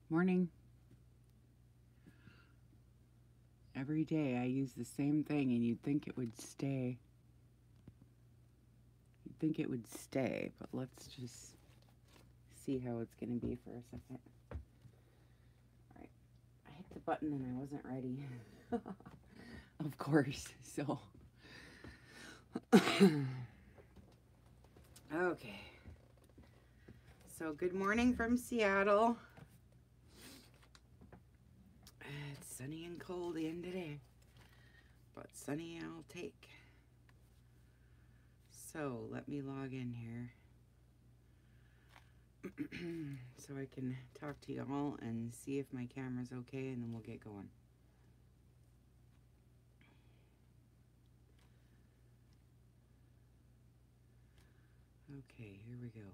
Morning. Every day I use the same thing and you'd think it would stay. You'd think it would stay, but let's just see how it's going to be for a second. Alright, I hit the button and I wasn't ready. Of course, so. Okay. So good morning from Seattle. It's sunny and cold again today, but sunny I'll take. So let me log in here so I can talk to y'all and see if my camera's okay, and then we'll get going. Okay, here we go.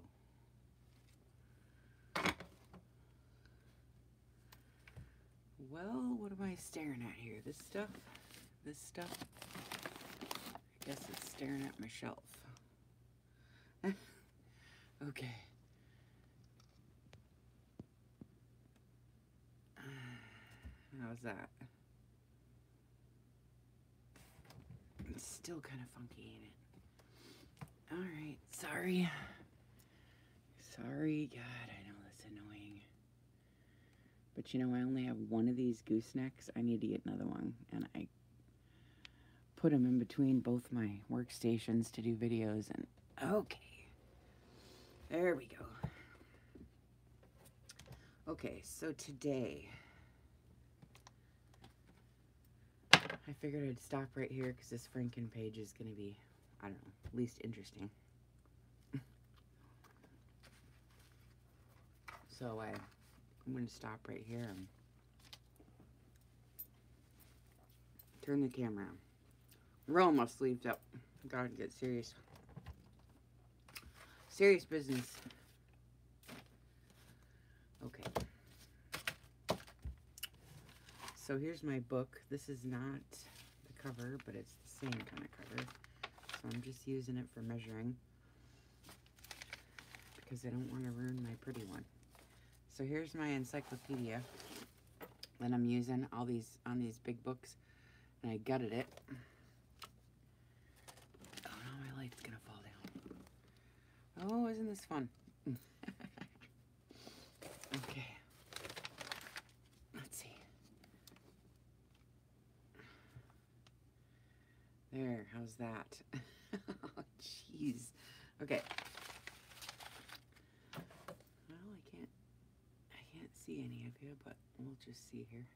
Well, what am I staring at here? This stuff? This stuff? I guess it's staring at my shelf. Okay. How's that? It's still kind of funky, ain't it? Alright, sorry. Sorry, God, I know that's annoying. But you know, I only have one of these goosenecks. I need to get another one. And I put them in between both my workstations to do videos. And okay. There we go. Okay, so today, I figured I'd stop right here because this Frankenpage is going to be, I don't know, least interesting. So I'm going to stop right here and turn the camera on. Roll my sleeves up. Gotta get serious. Serious business. Okay. So here's my book. This is not the cover, but it's the same kind of cover. So I'm just using it for measuring because I don't want to ruin my pretty one. So here's my encyclopedia that I'm using all these on these big books, and I gutted it. Oh no, my light's gonna fall down. Oh, isn't this fun? Okay. Let's see. There, how's that? Oh, jeez. Okay. Well, I can't see any of you, but we'll just see here.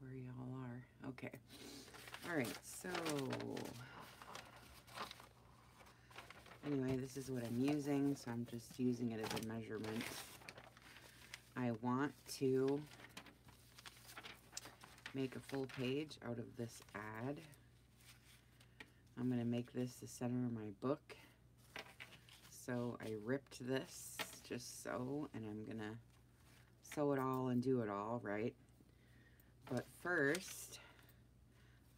Where y'all are. Okay. All right, so anyway, this is what I'm using, so I'm just using it as a measurement. I want to make a full page out of this ad. I'm going to make this the center of my book. So I ripped this just so, and I'm going to sew it all and do it all, right? But first,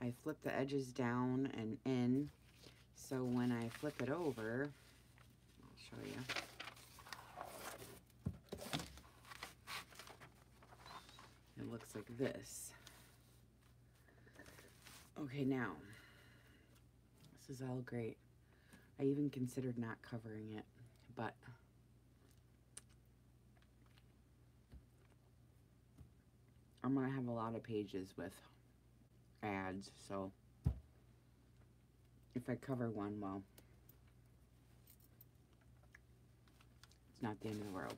I flip the edges down and in, so when I flip it over, I'll show you. It looks like this. Okay, now, this is all great. I even considered not covering it, but I'm going to have a lot of pages with ads, so if I cover one, well, it's not the end of the world.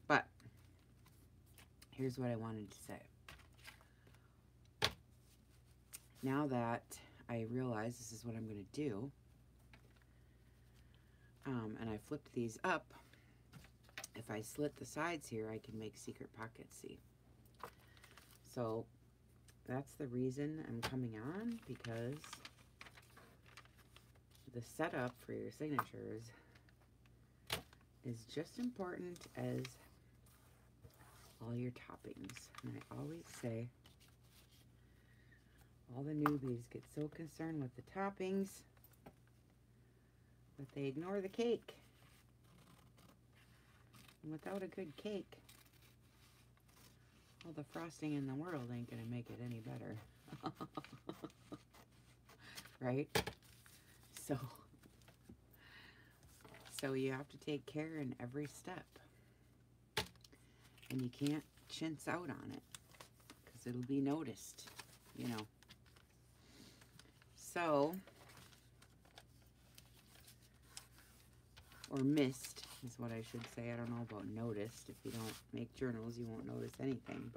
But here's what I wanted to say. Now that I realize this is what I'm going to do, and I flipped these up, if I slit the sides here, I can make secret pockets, see? So that's the reason I'm coming on, because the setup for your signatures is just important as all your toppings. And I always say, all the newbies get so concerned with the toppings that they ignore the cake. And without a good cake, all the frosting in the world ain't gonna make it any better. Right? So you have to take care in every step. And you can't chintz out on it, because it'll be noticed, you know. So, or missed is what I should say. I don't know about noticed. If you don't make journals, you won't notice anything,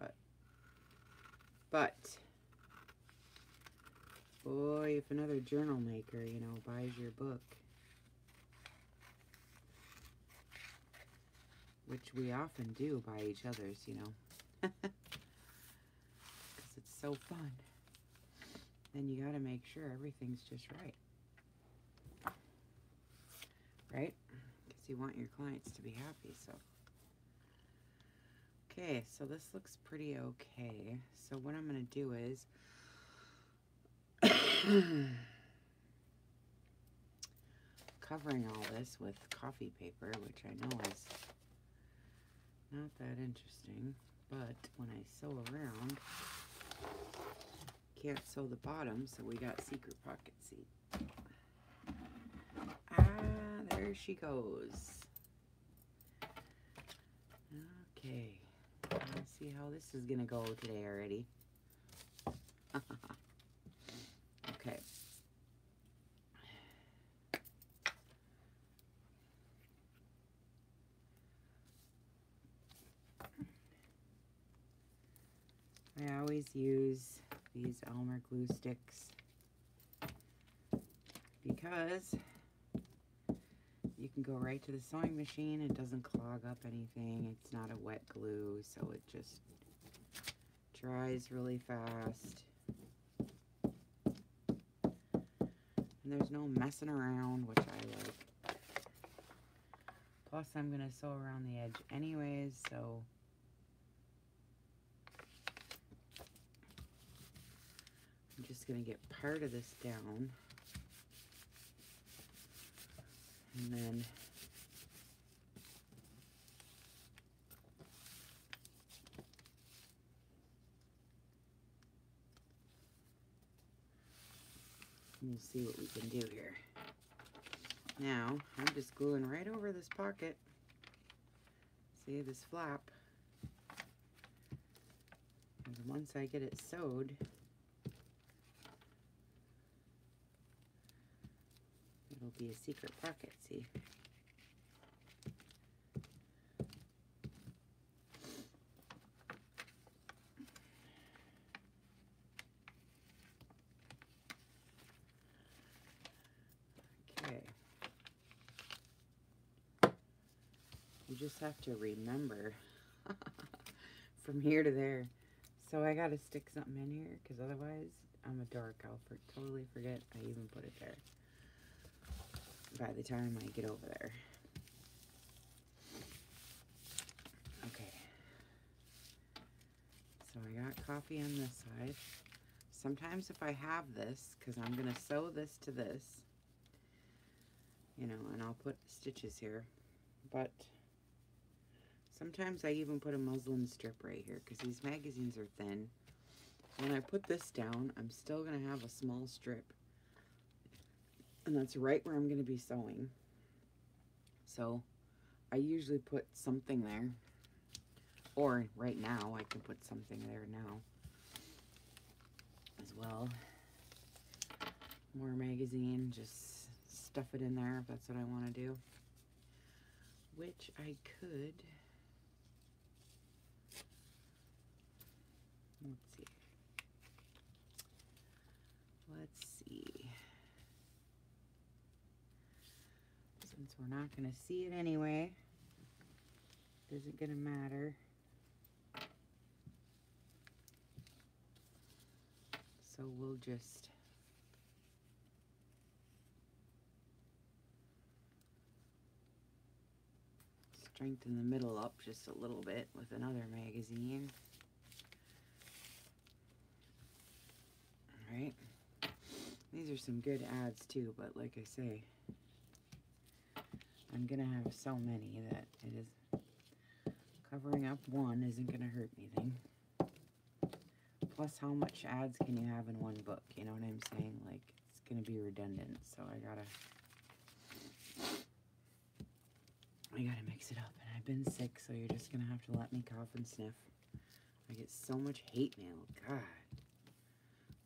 but boy, if another journal maker, you know, buys your book, which we often do by each other's, you know, because it's so fun, then you got to make sure everything's just right. Right? Because you want your clients to be happy, so. Okay, so this looks pretty okay. So what I'm going to do is covering all this with coffee paper, which I know is not that interesting, but when I sew around, can't sew the bottom, so we got secret pocket seat. There she goes. Okay, let's see how this is gonna go today already. Okay. I always use these Elmer glue sticks because you can go right to the sewing machine. It doesn't clog up anything. It's not a wet glue, so it just dries really fast. And there's no messing around, which I like. Plus, I'm going to sew around the edge anyways, so I'm just going to get part of this down. And then we'll see what we can do here. Now, I'm just gluing right over this pocket. See this flap? And once I get it sewed, it'll be a secret pocket, see? Okay. You just have to remember from here to there. So I gotta stick something in here, because otherwise I'm a dork. I'll totally forget I even put it there by the time I get over there. Okay. So I got coffee on this side. Sometimes if I have this, because I'm going to sew this to this, you know, and I'll put stitches here, but sometimes I even put a muslin strip right here, because these magazines are thin. When I put this down, I'm still going to have a small strip. And that's right where I'm going to be sewing. So I usually put something there. Or right now, I can put something there now as well. More magazine, just stuff it in there if that's what I want to do. Which I could. Let's see. Since we're not going to see it anyway, it isn't going to matter. So we'll just strengthen the middle up just a little bit with another magazine. All right. These are some good ads too, but like I say, I'm gonna have so many that it is Covering up one isn't going to hurt anything. Plus, how much ads can you have in one book? You know what I'm saying? Like, it's going to be redundant, so I gotta mix it up. And I've been sick, so you're just going to have to let me cough and sniff. I get so much hate mail. God.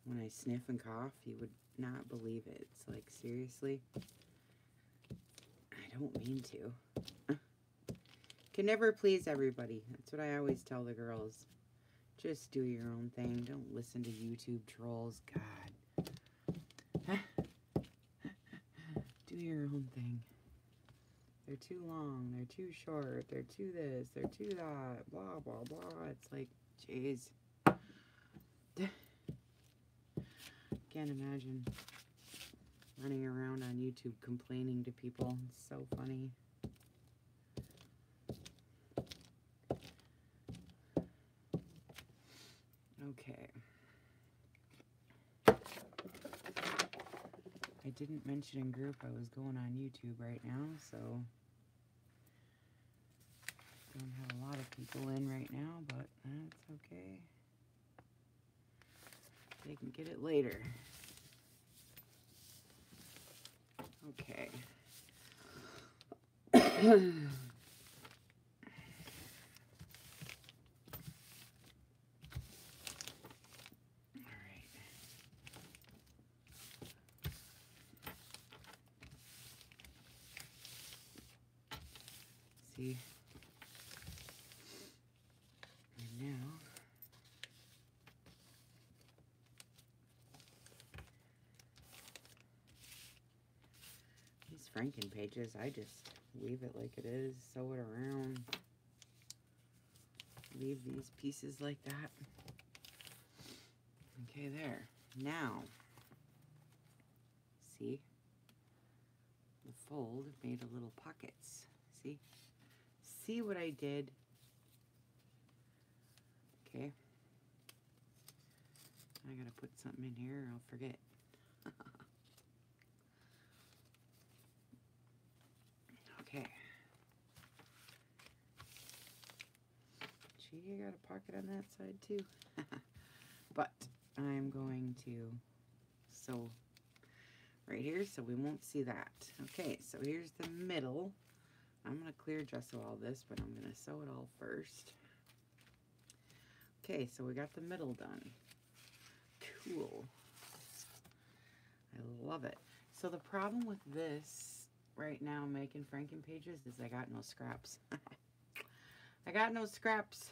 When I sniff and cough, you would not believe it. It's like, seriously? I don't mean to. Can never please everybody. That's what I always tell the girls. Just do your own thing. Don't listen to YouTube trolls. God. Do your own thing. They're too long. They're too short. They're too this. They're too that. Blah, blah, blah. It's like, jeez. Can't imagine running around on YouTube complaining to people. It's so funny. Okay. I didn't mention in group I was going on YouTube right now, so don't have a lot of people in right now, but that's okay. They can get it later. Okay. See, and now these Frankenpages, I just leave it like it is, sew it around, leave these pieces like that. Okay, there. Now, see, the fold made a little pockets. See? See what I did? Okay. I gotta put something in here or I'll forget. Okay. Gee, you got a pocket on that side too. But I'm going to sew right here so we won't see that. Okay, so here's the middle. I'm going to clear gesso all this, but I'm going to sew it all first. Okay, so we got the middle done. Cool. I love it. So the problem with this right now making Frankenpages is I got no scraps. I got no scraps.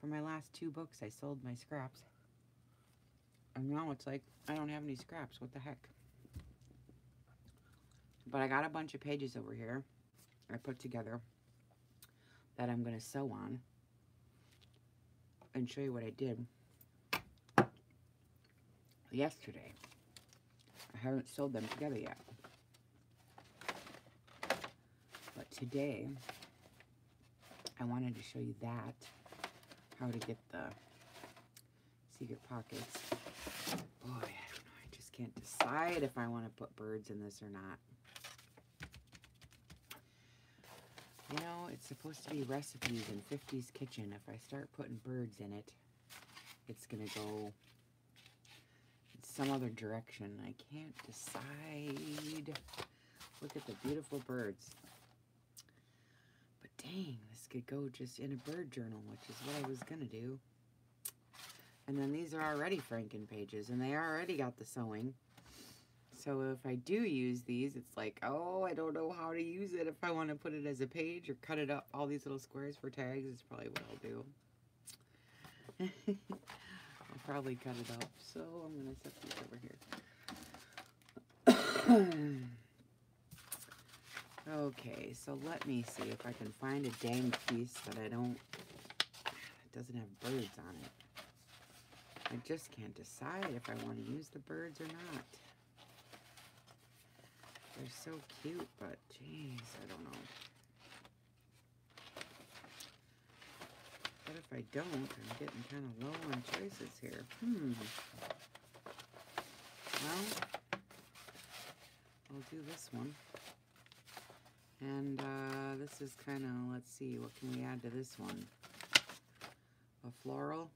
For my last 2 books, I sold my scraps. And now it's like, I don't have any scraps. What the heck? But I got a bunch of pages over here I put together that I'm going to sew on and show you what I did yesterday. I haven't sewed them together yet. But today, I wanted to show you that, how to get the secret pockets. Boy, I don't know, I just can't decide if I want to put birds in this or not. You know, it's supposed to be recipes in 50's kitchen. If I start putting birds in it, it's going to go in some other direction. I can't decide. Look at the beautiful birds. But dang, this could go just in a bird journal, which is what I was going to do. And then these are already Frankenpages, and they already got the sewing. So if I do use these, it's like, oh, I don't know how to use it. If I want to put it as a page or cut it up, all these little squares for tags is probably what I'll do. I'll probably cut it up. So I'm going to set these over here. Okay, so let me see if I can find a dang piece that it doesn't have birds on it. I just can't decide if I want to use the birds or not. They're so cute, but jeez, I don't know. But if I don't, I'm getting kind of low on choices here. Well, I'll do this one. And this is kind of, let's see, what can we add to this one? A floral.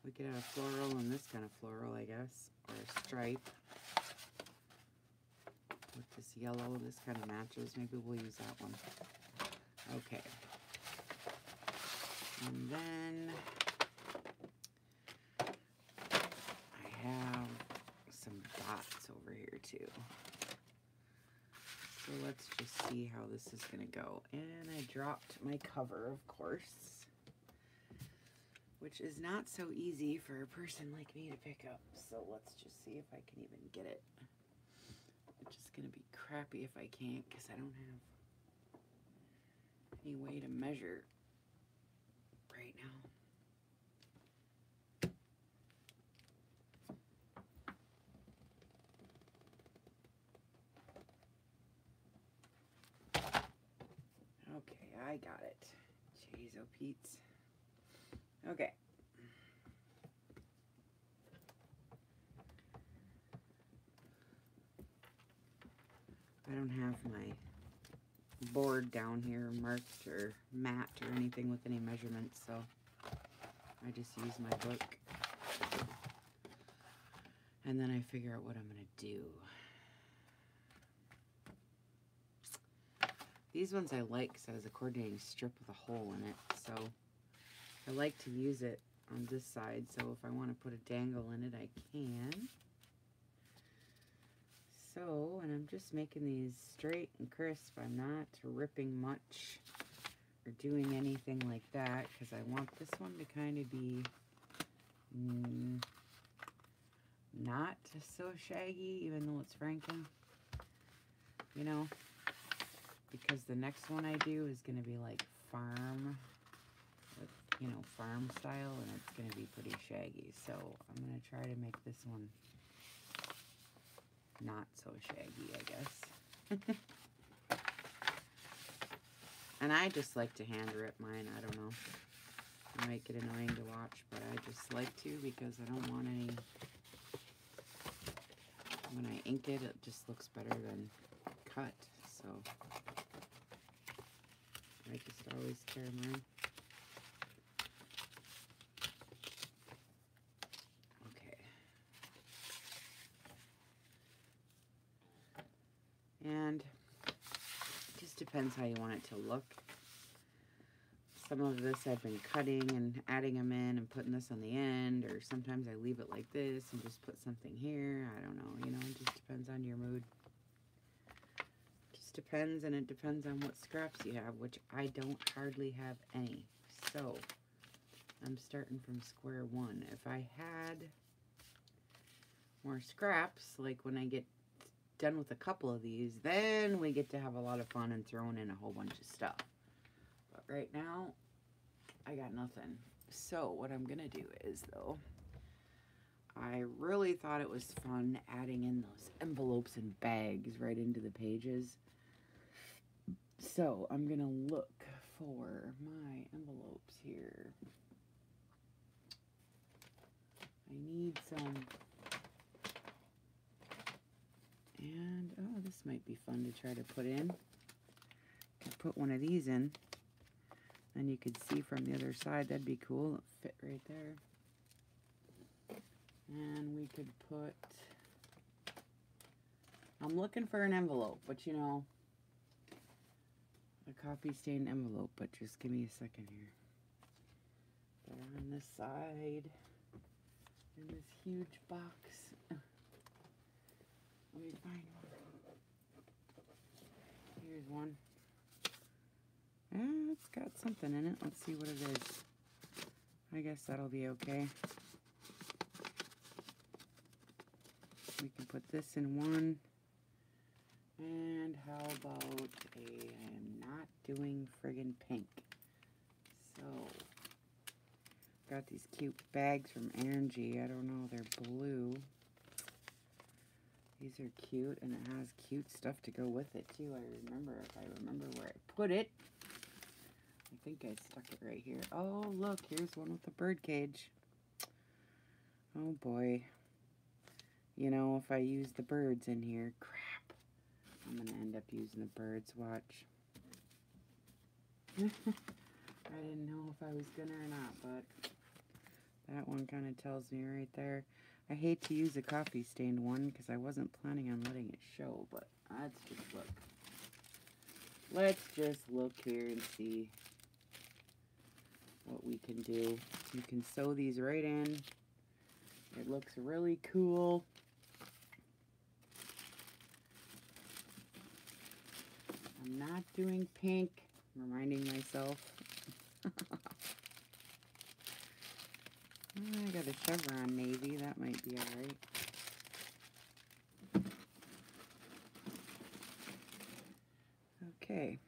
We could add a floral and this kind of floral, I guess, or a stripe. With this yellow, this kind of matches. Maybe we'll use that one. Okay. And then I have some dots over here too. So let's just see how this is going to go. And I dropped my cover, of course, which is not so easy for a person like me to pick up. So let's just see if I can even get it. It's just going to be crappy if I can't, because I don't have any way to measure right now. Okay, I got it. Jeez, oh Pete's. Okay. I don't have my board down here marked or mapped or anything with any measurements, so I just use my book. And then I figure out what I'm going to do. These ones I like because it has a coordinating strip with a hole in it, so I like to use it on this side, so if I want to put a dangle in it, I can. So, and I'm just making these straight and crisp. I'm not ripping much or doing anything like that because I want this one to kind of be not so shaggy, even though it's Franken, you know, because the next one I do is going to be like farm, you know, farm style, and it's going to be pretty shaggy. So I'm going to try to make this one not so shaggy, I guess. And I just like to hand rip mine. I don't know. It might get annoying to watch, but I just like to because I don't want any... When I ink it, it just looks better than cut. So I just always carry mine. And it just depends how you want it to look. Some of this I've been cutting and adding them in and putting this on the end, or sometimes I leave it like this and just put something here. I don't know, you know, it just depends on your mood. It just depends, and it depends on what scraps you have, which I don't hardly have any. So I'm starting from square one. If I had more scraps, like when I get done with a couple of these, then we get to have a lot of fun and throwing in a whole bunch of stuff. But right now, I got nothing. So what I'm gonna do is, though, I really thought it was fun adding in those envelopes and bags right into the pages. So I'm gonna look for my envelopes here. I need some. And, oh, this might be fun to try to put in. Could put one of these in. And you could see from the other side. That'd be cool. It'll fit right there. And we could put... I'm looking for an envelope, but you know, a copy stained envelope, but just give me a second here. But on this side, in this huge box... Let me find one. Here's one. It's got something in it. Let's see what it is. I guess that'll be okay. We can put this in one. And how about I am not doing friggin' pink. So, got these cute bags from Angie. I don't know, they're blue. These are cute, and it has cute stuff to go with it, too. I remember where I put it. I think I stuck it right here. Oh, look, here's one with a bird cage. Oh, boy. You know, if I use the birds in here, crap. I'm going to end up using the birds. Watch. I didn't know if I was going to or not, but that one kind of tells me right there. I hate to use a coffee stained one because I wasn't planning on letting it show, but let's just look. Let's just look here and see what we can do. You can sew these right in. It looks really cool. I'm not doing pink, I'm reminding myself. I got a chevron navy, that might be alright. Okay.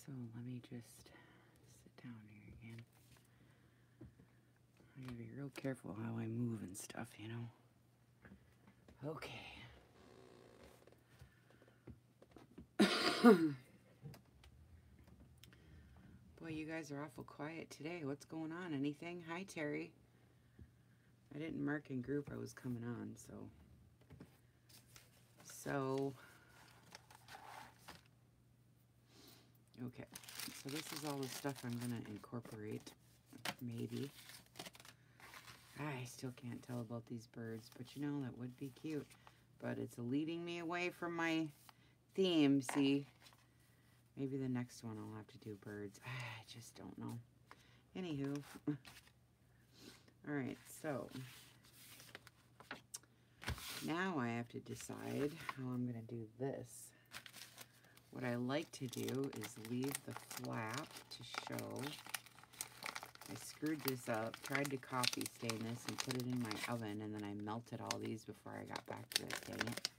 So let me just sit down here again. I gotta be real careful how I move and stuff, you know. Okay. Boy, you guys are awful quiet today. What's going on? Anything? Hi, Terry. I didn't mark in group I was coming on, so okay. So this is all the stuff I'm gonna incorporate, maybe. I still can't tell about these birds, but you know, that would be cute. But it's leading me away from my theme, see? Maybe the next one I'll have to do birds. I just don't know. Anywho. Alright, so now I have to decide how I'm going to do this. What I like to do is leave the flap to show. I screwed this up, tried to coffee stain this and put it in my oven, and then I melted all these before I got back to it. Dang it.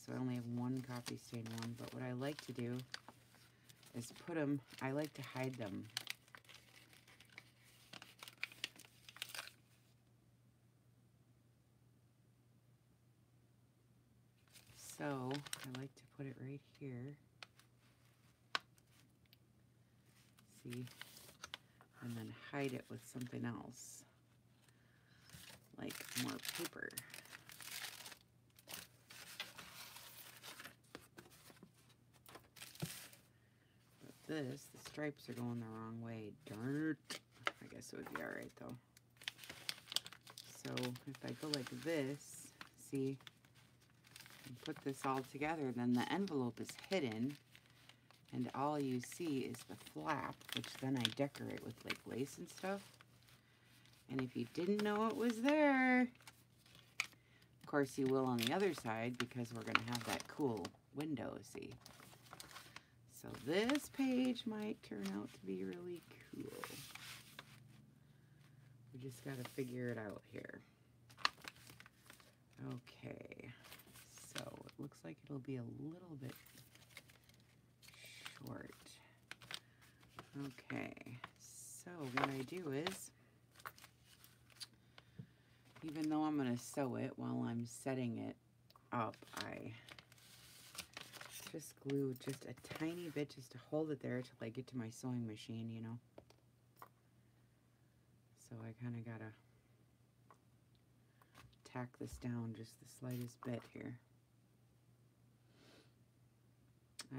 So I only have one coffee stain one, but what I like to do is put them, I like to hide them. So I like to put it right here. See? And then hide it with something else, like more paper. This, the stripes are going the wrong way. Darn it. I guess it would be alright though. So if I go like this, see, and put this all together, then the envelope is hidden, and all you see is the flap, which then I decorate with like lace and stuff. And if you didn't know it was there, of course you will on the other side, because we're going to have that cool window, see. So this page might turn out to be really cool. We just got to figure it out here. Okay, so it looks like it'll be a little bit short. Okay, so what I do is, even though I'm going to sew it while I'm setting it up, I just glue just a tiny bit just to hold it there till I get to my sewing machine, you know. So I kind of gotta tack this down just the slightest bit here.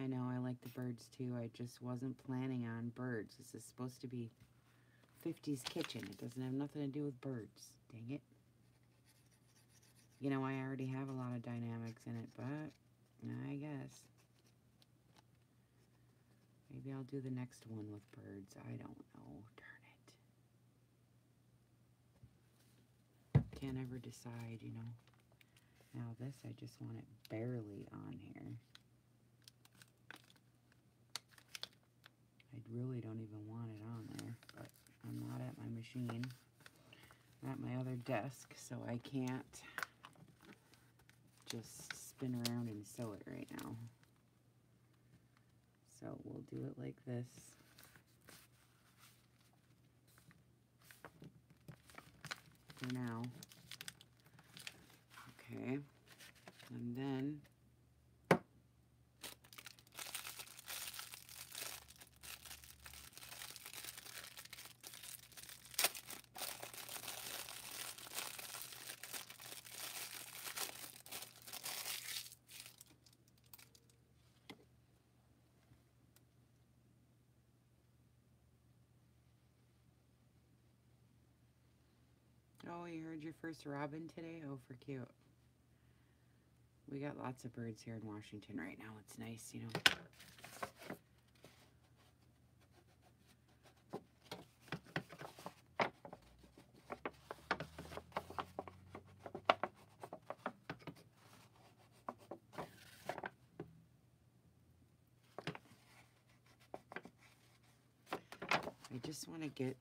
I know, I like the birds too. I just wasn't planning on birds. This is supposed to be 50s kitchen. It doesn't have nothing to do with birds. Dang it. You know, I already have a lot of dynamics in it, but I guess. Maybe I'll do the next one with birds. I don't know. Darn it. Can't ever decide, you know. Now this, I just want it barely on here. I really don't even want it on there, but I'm not at my machine. I'm at my other desk, so I can't just spin around and sew it right now. So we'll do it like this. For now. Okay. And then Oh, you heard your first robin today? Oh, for cute. We got lots of birds here in Washington right now. It's nice, you know. I just want to get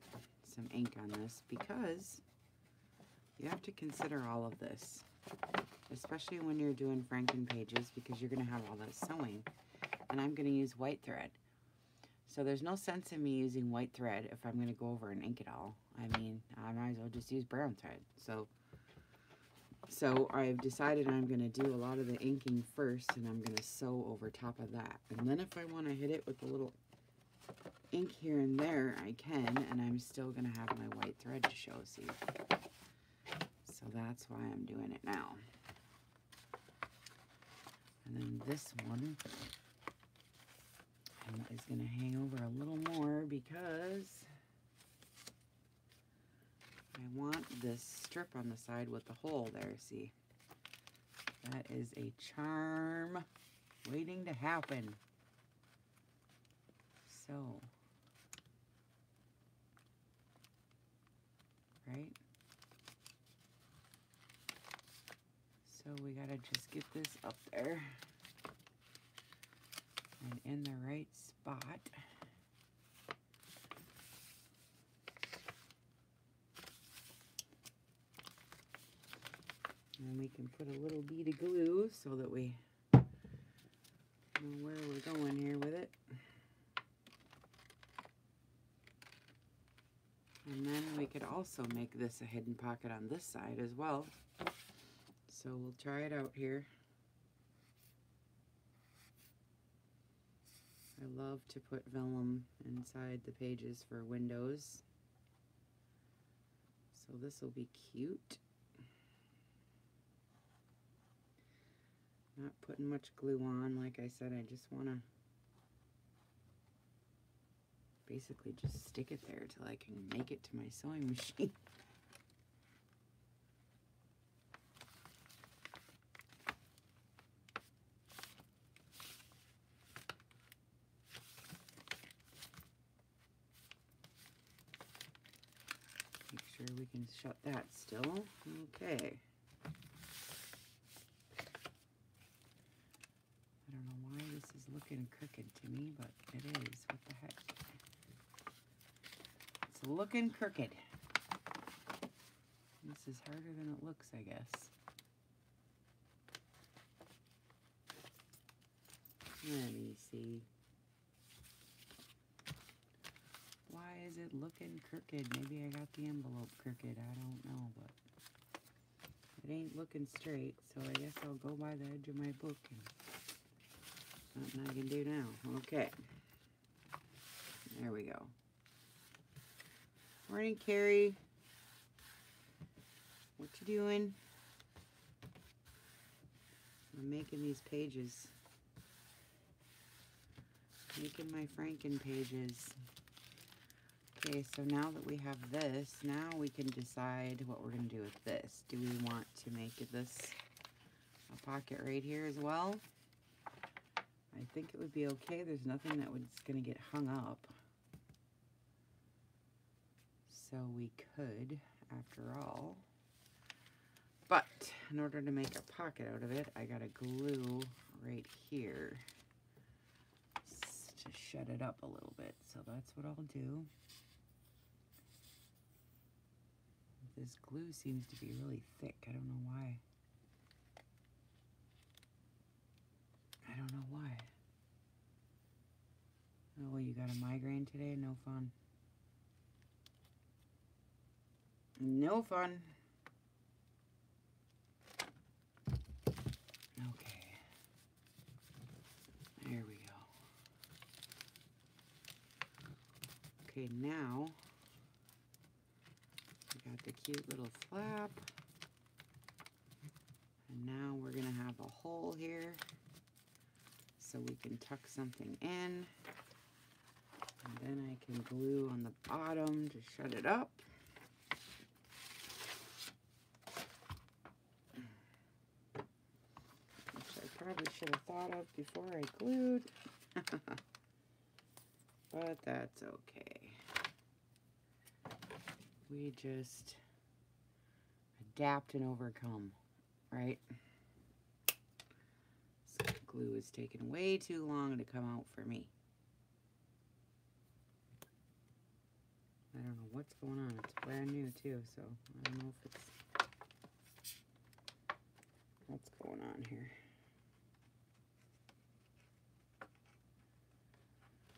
some ink on this because you have to consider all of this, especially when you're doing Frankenpages, because you're going to have all that sewing, and I'm going to use white thread. So there's no sense in me using white thread if I'm going to go over and ink it all. I mean, I might as well just use brown thread. So I've decided I'm going to do a lot of the inking first, and I'm going to sew over top of that. And then if I want to hit it with a little ink here and there, I can, and I'm still going to have my white thread to show, see. So that's why I'm doing it now. And then this one is going to hang over a little more because I want this strip on the side with the hole there, see. That is a charm waiting to happen. So, right? So we gotta just get this up there and in the right spot. And we can put a little bead of glue so that we know where we're going here with it. And then we could also make this a hidden pocket on this side as well. So we'll try it out here. I love to put vellum inside the pages for windows. So this will be cute. Not putting much glue on, like I said, I just want to basically just stick it there till I can make it to my sewing machine. Make sure we can shut that still. Okay. I don't know why this is looking crooked to me, but it is. What the heck? It's looking crooked. This is harder than it looks, I guess. Let me see. Why is it looking crooked? Maybe I got the envelope crooked. I don't know, but it ain't looking straight, so I guess I'll go by the edge of my book and nothing I can do now. Okay. There we go. Morning, Carrie. What you doing? I'm making these pages. Making my Frankenpages. Okay, so now that we have this, now we can decide what we're going to do with this. Do we want to make this a pocket right here as well? I think it would be okay. There's nothing that was going to get hung up. So we could, after all. But in order to make a pocket out of it, I got to glue right here to shut it up a little bit. So that's what I'll do. This glue seems to be really thick. I don't know why. I don't know why. Oh, you got a migraine today? No fun. No fun. Okay. There we go. Okay, now we got the cute little flap. And now we're going to have a hole here so we can tuck something in. And then I can glue on the bottom to shut it up. probably should have thought of before I glued. But that's okay. We just adapt and overcome, right? So glue is taking way too long to come out for me. I don't know what's going on. It's brand new too, so I don't know if it's... What's going on here?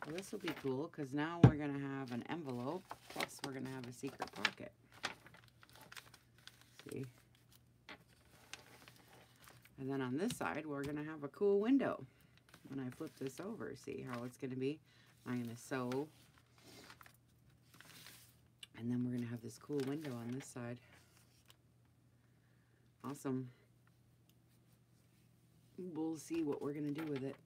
Well, this will be cool because now we're going to have an envelope, plus we're going to have a secret pocket. See? And then on this side, we're going to have a cool window. When I flip this over, see how it's going to be? I'm going to sew. And then we're going to have this cool window on this side. Awesome. We'll see what we're going to do with it.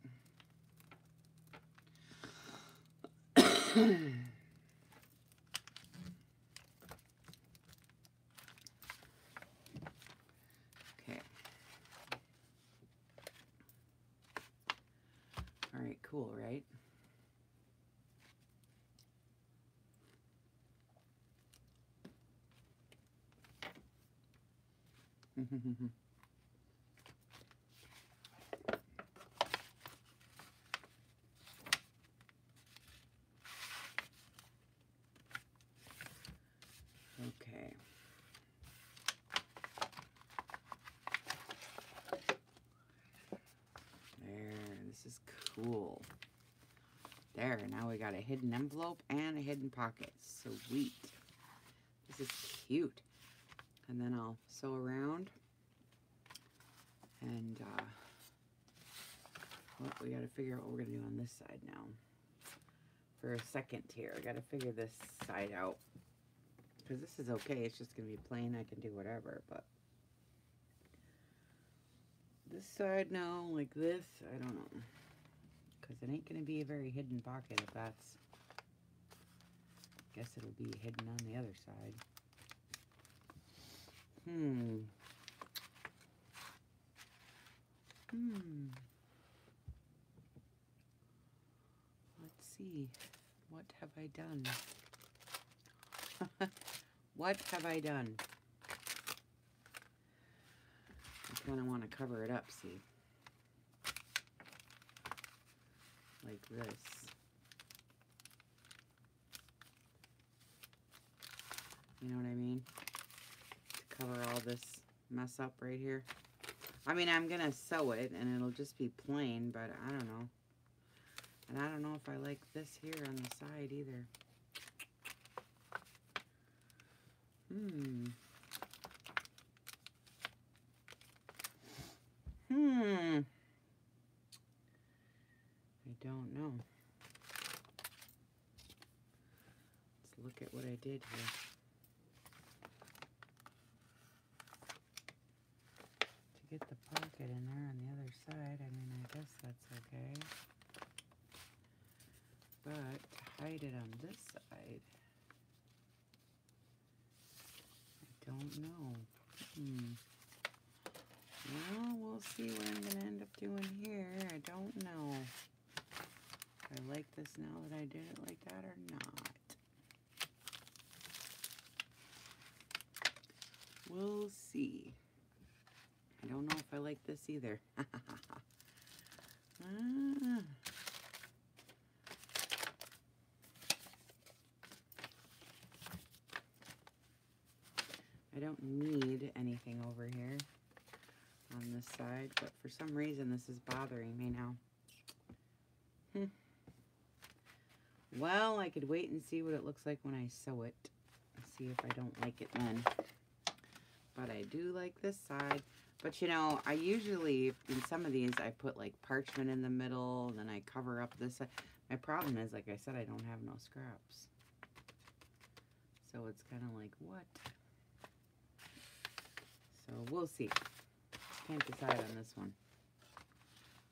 Okay. All right, cool, right? Okay. There, this is cool. There, now we got a hidden envelope and a hidden pocket. Sweet. This is cute. And then I'll sew around. And, well, we got to figure out what we're going to do on this side now. For a second here, I got to figure this side out. Because this is okay, it's just going to be plain, I can do whatever, but this side now, like this, I don't know. Because it ain't going to be a very hidden pocket if that's, I guess it'll be hidden on the other side. Let's see, what have I done? What have I done? I kind of want to cover it up, see? Like this. You know what I mean? To cover all this mess up right here. I mean, I'm going to sew it and it'll just be plain, but I don't know. And I don't know if I like this here on the side either. I don't know. Let's look at what I did here. To get the pocket in there on the other side, I mean, I guess that's okay. But to hide it on this side, I don't know. Well, we'll see what I'm going to end up doing here. I don't know if I like this now that I did it like that or not. We'll see. I don't know if I like this either. I don't need anything over here on this side, but for some reason this is bothering me now. Well, I could wait and see what it looks like when I sew it. See if I don't like it then. But I do like this side. But you know, I usually, in some of these, I put like parchment in the middle, and then I cover up this side. My problem is, like I said, I don't have no scraps. So it's kind of like, what? So we'll see. Can't decide on this one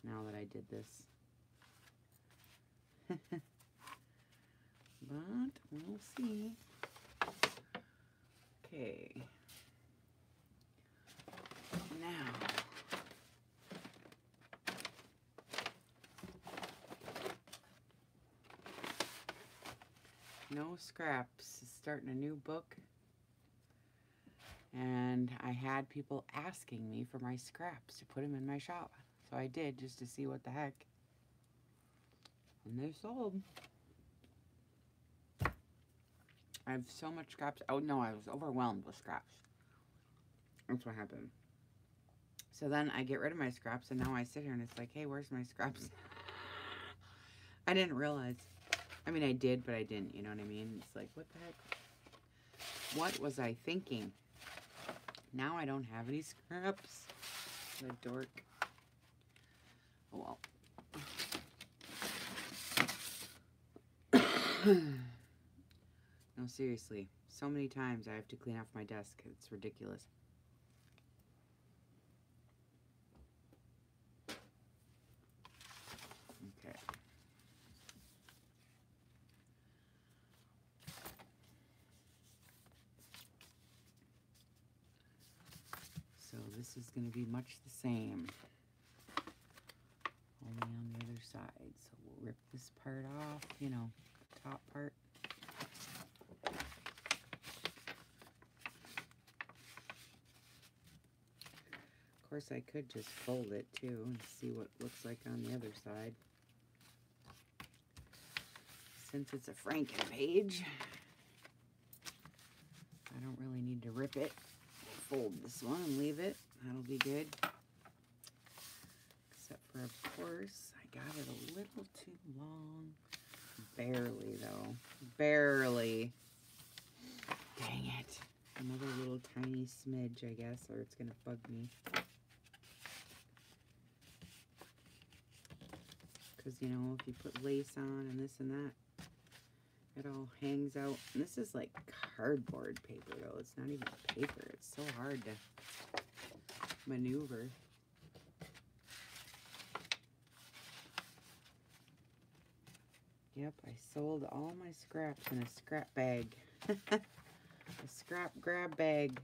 now that I did this. But we'll see. Okay. Now, no scraps. Starting a new book. And I had people asking me for my scraps to put them in my shop. So I did, just to see what the heck. And they sold. I have so much scraps. Oh no, I was overwhelmed with scraps. That's what happened. So then I get rid of my scraps, and now I sit here and it's like, hey, where's my scraps? I didn't realize. I mean, I did, but I didn't. You know what I mean? It's like, what the heck? What was I thinking? Now I don't have any scraps. What a dork. Oh well. No, seriously. So many times I have to clean off my desk. It's ridiculous. Okay. So this is going to be much the same. Only on the other side. So we'll rip this part off, you know, top part. Of course, I could just fold it too and see what it looks like on the other side. Since it's a Frankenpage, I don't really need to rip it. Fold this one and leave it. That'll be good. Except for, of course, I got it a little too long. Barely, though. Barely. Dang it. Another little tiny smidge, I guess, or it's going to bug me. Because, you know, if you put lace on and this and that, it all hangs out. And this is like cardboard paper, though. It's not even paper. It's so hard to maneuver. Yep, I sold all my scraps in a scrap bag. A scrap grab bag.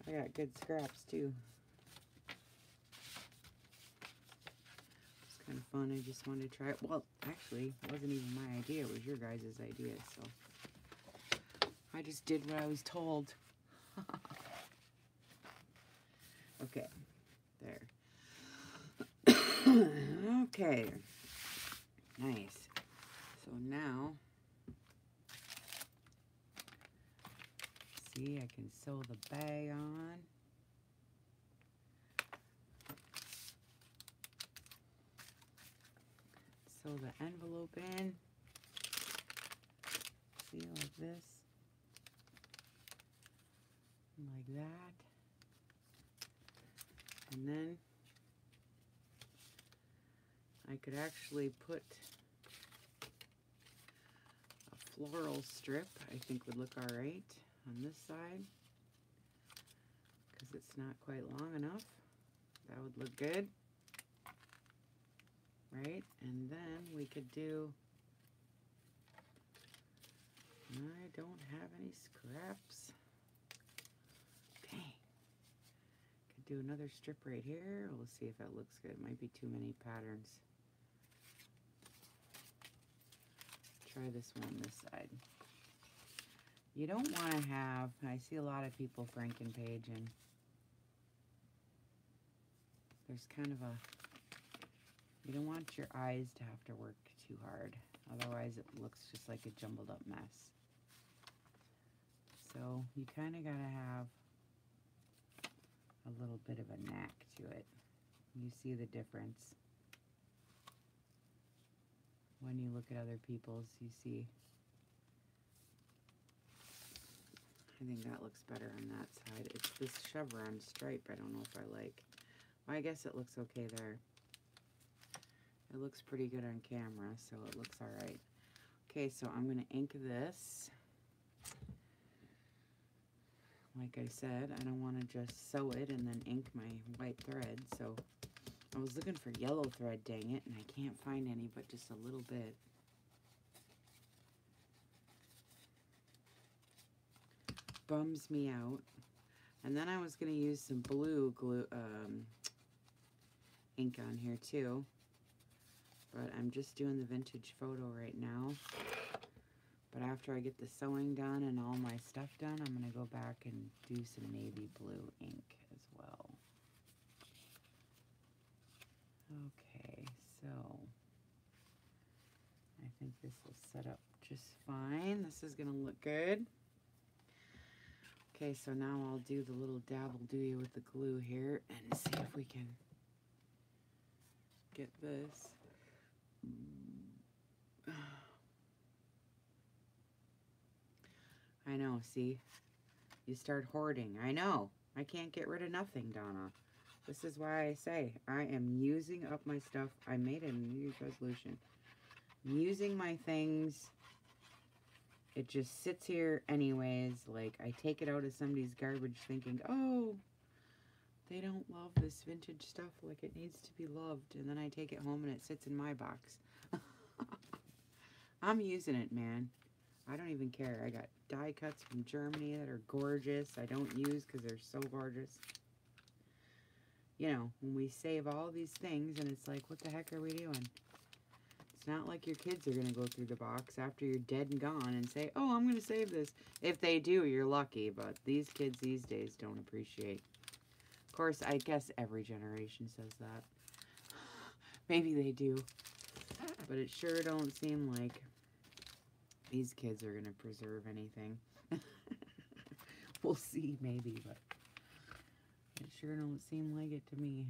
I got good scraps, too. It's kind of fun. I just wanted to try it. Well, actually, it wasn't even my idea. It was your guys' idea, so I just did what I was told. Okay. There. Okay. Nice. So now, see, I can sew the bag on. Sew the envelope in. See, like this. And like that. And then I could actually put a floral strip, I think would look all right on this side, because it's not quite long enough. That would look good, right? And then we could do, I don't have any scraps. Dang. Could do another strip right here. We'll see if that looks good. Might be too many patterns. Try this one on this side. You don't want to have, I see a lot of people Frankenpage, and there's kind of a, you don't want your eyes to have to work too hard. Otherwise it looks just like a jumbled up mess. So you kind of got to have a little bit of a knack to it. You see the difference. When you look at other people's, you see. I think that looks better on that side. It's this chevron stripe I don't know if I like. Well, I guess it looks okay there. It looks pretty good on camera, so it looks all right. Okay, so I'm going to ink this. Like I said, I don't want to just sew it and then ink my white thread, so I was looking for yellow thread, dang it, and I can't find any but just a little bit. Bums me out. And then I was going to use some blue glue, ink on here too. But I'm just doing the vintage photo right now. But after I get the sewing done and all my stuff done, I'm going to go back and do some navy blue ink as well. Okay, so I think this will set up just fine. This is going to look good. Okay, so now I'll do the little dabble-do with the glue here and see if we can get this. I know, see? You start hoarding. I know. I can't get rid of nothing, Donna. This is why I say I am using up my stuff. I made a New Year's resolution. I'm using my things. It just sits here anyways. Like, I take it out of somebody's garbage thinking, oh, they don't love this vintage stuff like it needs to be loved. And then I take it home and it sits in my box. I'm using it, man. I don't even care. I got die cuts from Germany that are gorgeous. I don't use because they're so gorgeous. You know, when we save all these things and it's like, what the heck are we doing? It's not like your kids are going to go through the box after you're dead and gone and say, oh, I'm going to save this. If they do, you're lucky, but these kids these days don't appreciate. Of course, I guess every generation says that. Maybe they do. But it sure don't seem like these kids are going to preserve anything. We'll see, maybe, but it sure don't seem like it to me.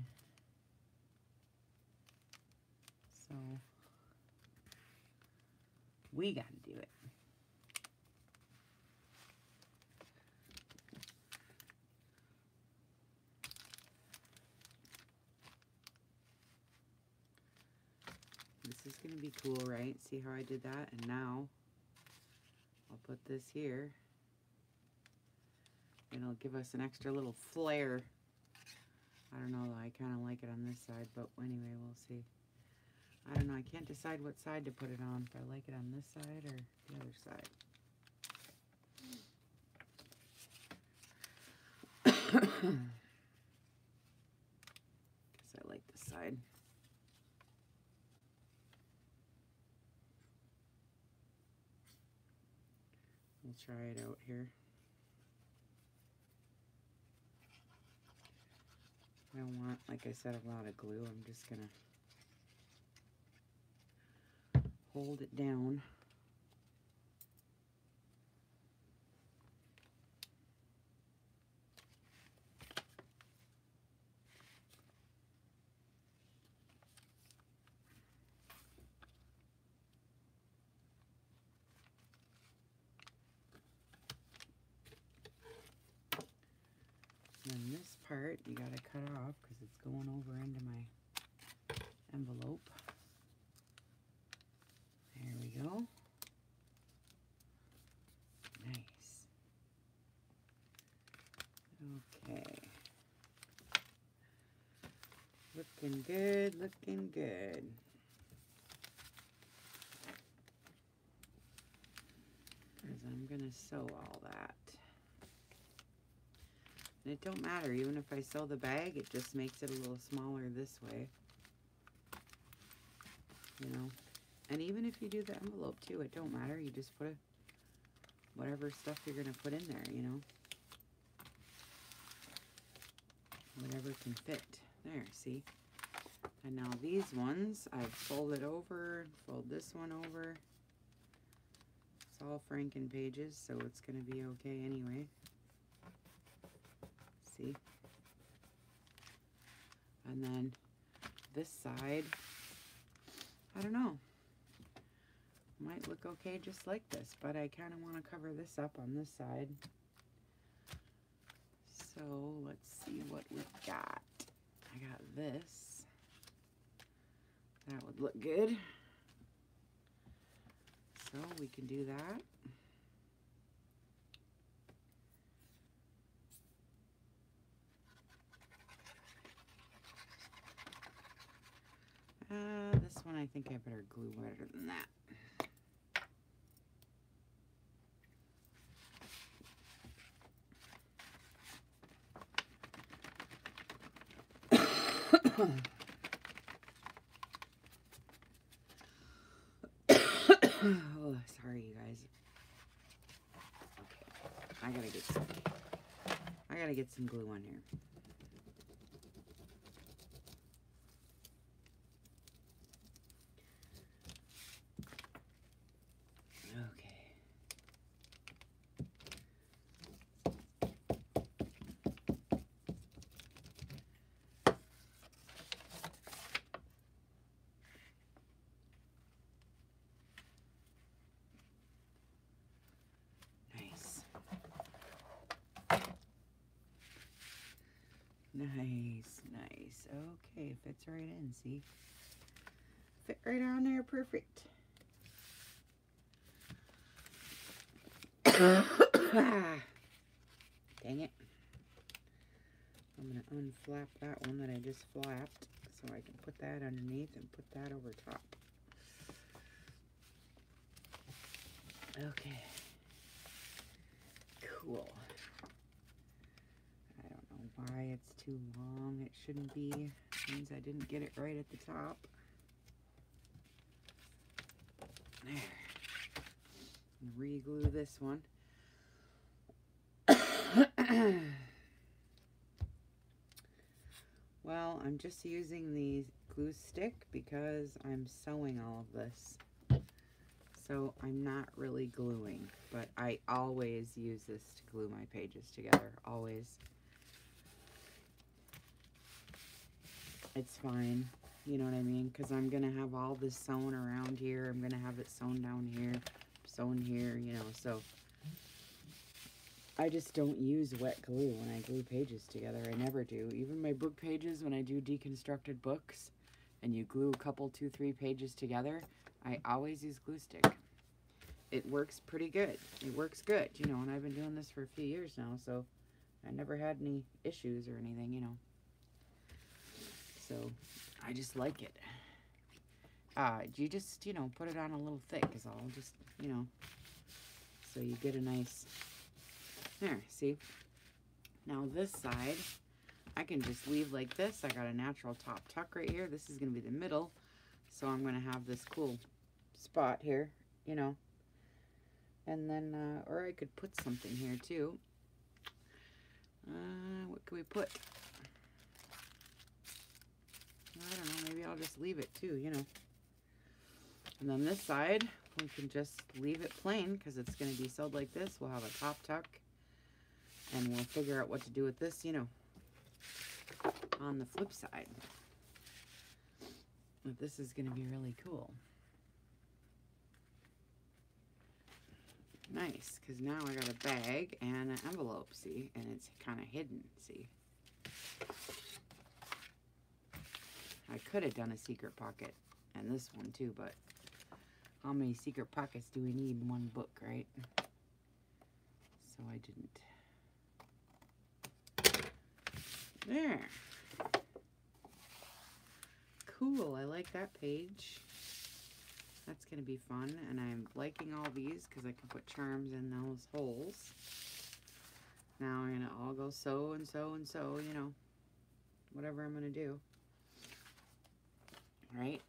So we got to do it. This is going to be cool, right? See how I did that? And now I'll put this here. And it'll give us an extra little flair. I don't know, I kind of like it on this side, but anyway, we'll see. I don't know, I can't decide what side to put it on, if I like it on this side or the other side. Guess I like this side. We'll try it out here. I don't want, like I said, a lot of glue. I'm just gonna hold it down. And this part you gotta cut off because it's going over into my envelope. There we go. Nice. Okay. Looking good, looking good. Because I'm gonna sew all that. And it don't matter, even if I sew the bag, it just makes it a little smaller this way. You know? And even if you do the envelope too, it don't matter. You just put whatever stuff you're going to put in there, you know? Whatever can fit. There, see? And now these ones, I've folded over, fold this one over. It's all Frankenpages, so it's going to be okay anyway. See? And then this side, I don't know. Might look okay just like this, but I kind of want to cover this up on this side. So let's see what we've got. I got this. That would look good. So we can do that. This one I think I better glue better than that. Oh, sorry you guys. I gotta get some glue on here. Nice, nice. Okay, fits right in, see? Fit right on there, perfect. Dang it. I'm going to unflap that one that I just flapped so I can put that underneath and put that over top. Okay. Cool. Why it's too long. It shouldn't be. It means I didn't get it right at the top. There. Re-glue this one. Well, I'm just using the glue stick because I'm sewing all of this. So I'm not really gluing, but I always use this to glue my pages together. Always. It's fine, you know what I mean? Because I'm going to have all this sewn around here. I'm going to have it sewn down here, sewn here, you know. So I just don't use wet glue when I glue pages together. I never do. Even my book pages, when I do deconstructed books and you glue a couple, 2, 3 pages together, I always use glue stick. It works pretty good. It works good, you know, and I've been doing this for a few years now, so I never had any issues or anything, you know. So I just like it. You just, you know, put it on a little thick is all. Just, you know, so you get a nice, there, see? Now this side, I can just leave like this. I got a natural top tuck right here. This is going to be the middle. So I'm going to have this cool spot here, you know. And then, or I could put something here too. What can we put? I don't know, maybe I'll just leave it too, you know. And then this side, we can just leave it plain because it's going to be sewed like this. We'll have a top tuck and we'll figure out what to do with this, you know, on the flip side. But this is going to be really cool. Nice, because now I got a bag and an envelope, see, and it's kind of hidden, see. I could have done a secret pocket and this one too, but how many secret pockets do we need in one book, right? So I didn't. There. Cool, I like that page. That's going to be fun, and I'm liking all these because I can put charms in those holes. Now I'm going to all go sew and sew and sew, you know, whatever I'm going to do. Right?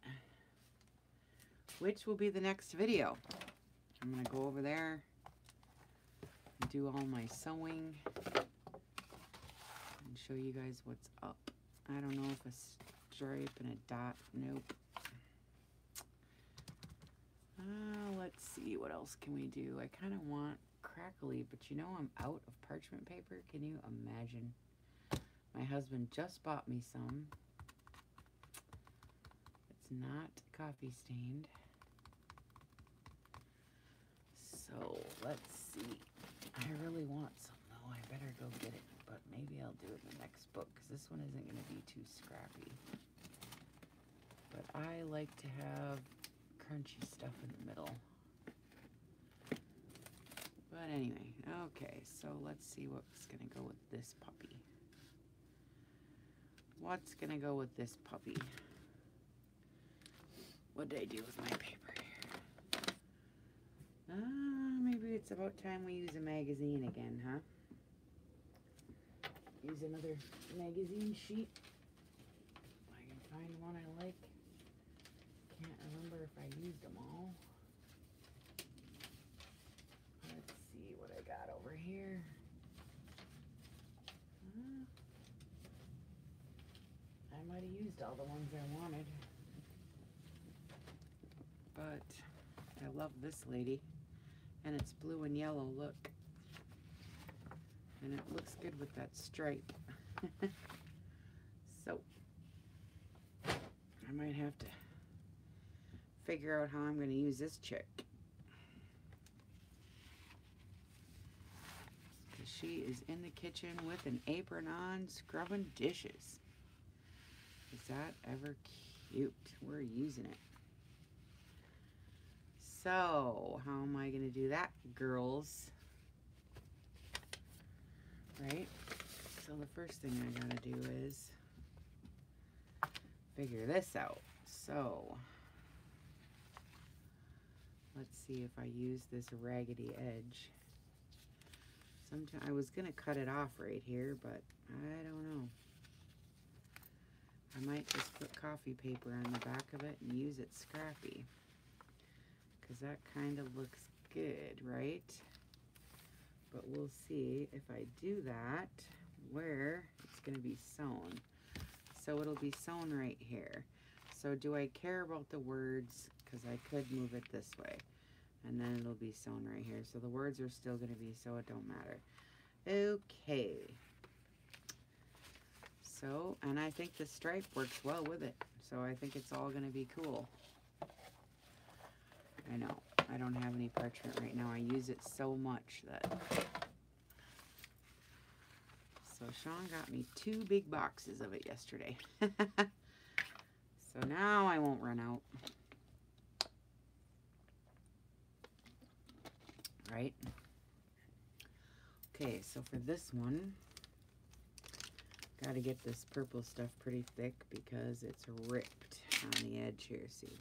Which will be the next video. I'm going to go over there and do all my sewing and show you guys what's up. I don't know if a stripe and a dot, nope. Let's see, what else can we do? I kind of want crackly, but you know I'm out of parchment paper. Can you imagine? My husband just bought me some. It's not coffee stained. So let's see. I really want some though. I better go get it, but maybe I'll do it in the next book because this one isn't going to be too scrappy. But I like to have crunchy stuff in the middle. But anyway, okay, so let's see what's gonna go with this puppy. What's gonna go with this puppy? What did I do with my paper here? Maybe it's about time we use a magazine again, huh? Use another magazine sheet. If I can find one I like. Can't remember if I used them all. Let's see what I got over here. here. I might have used all the ones I wanted. But I love this lady. And it's blue and yellow, look. And it looks good with that stripe. So, I might have to figure out how I'm going to use this chick. She is in the kitchen with an apron on, scrubbing dishes. Is that ever cute? We're using it. So, how am I going to do that, girls? Right? So the first thing I got to do is figure this out. So, let's see if I use this raggedy edge. I was going to cut it off right here, but I don't know. I might just put coffee paper on the back of it and use it scrappy. Because that kind of looks good, right? But we'll see if I do that, where it's going to be sewn. So it'll be sewn right here. So do I care about the words? Because I could move it this way. And then it'll be sewn right here. So the words are still going to be, so it don't matter. Okay. So, and I think the stripe works well with it. So I think it's all going to be cool. I know. I don't have any parchment right now. I use it so much that... So Sean got me 2 big boxes of it yesterday. So now I won't run out. Right? Okay, so for this one, got to get this purple stuff pretty thick because it's ripped on the edge here, see?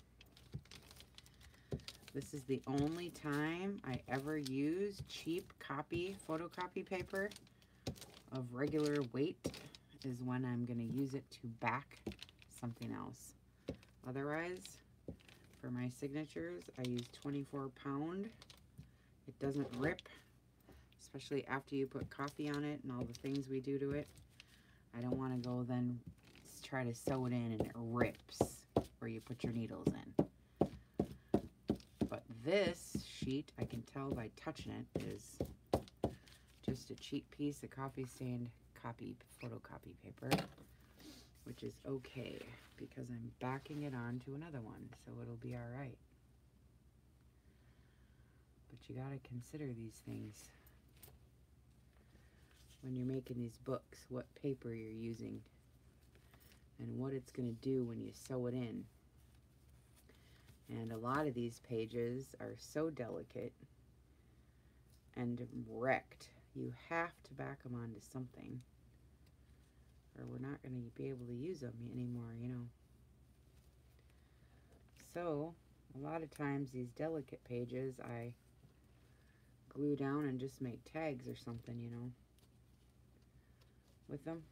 This is the only time I ever use cheap photocopy paper of regular weight is when I'm going to use it to back something else. Otherwise, for my signatures, I use 24 pound. It doesn't rip, especially after you put coffee on it and all the things we do to it. I don't want to go then try to sew it in and it rips where you put your needles in. But this sheet, I can tell by touching it, is just a cheap piece of coffee stained photocopy paper, which is okay because I'm backing it onto another one, so it'll be all right. But you got to consider these things when you're making these books, what paper you're using and what it's going to do when you sew it in. And a lot of these pages are so delicate and wrecked. You have to back them onto something or we're not going to be able to use them anymore, you know. So, a lot of times these delicate pages I glue down and just make tags or something, you know, with them.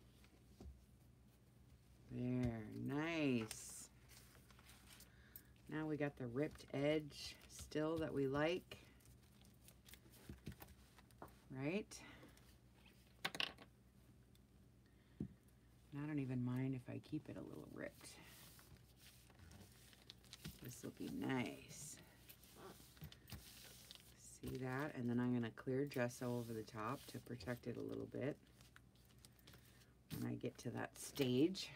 There, nice. Now we got the ripped edge still that we like, right? And I don't even mind if I keep it a little ripped. This will be nice. See that? And then I'm going to clear gesso over the top to protect it a little bit when I get to that stage.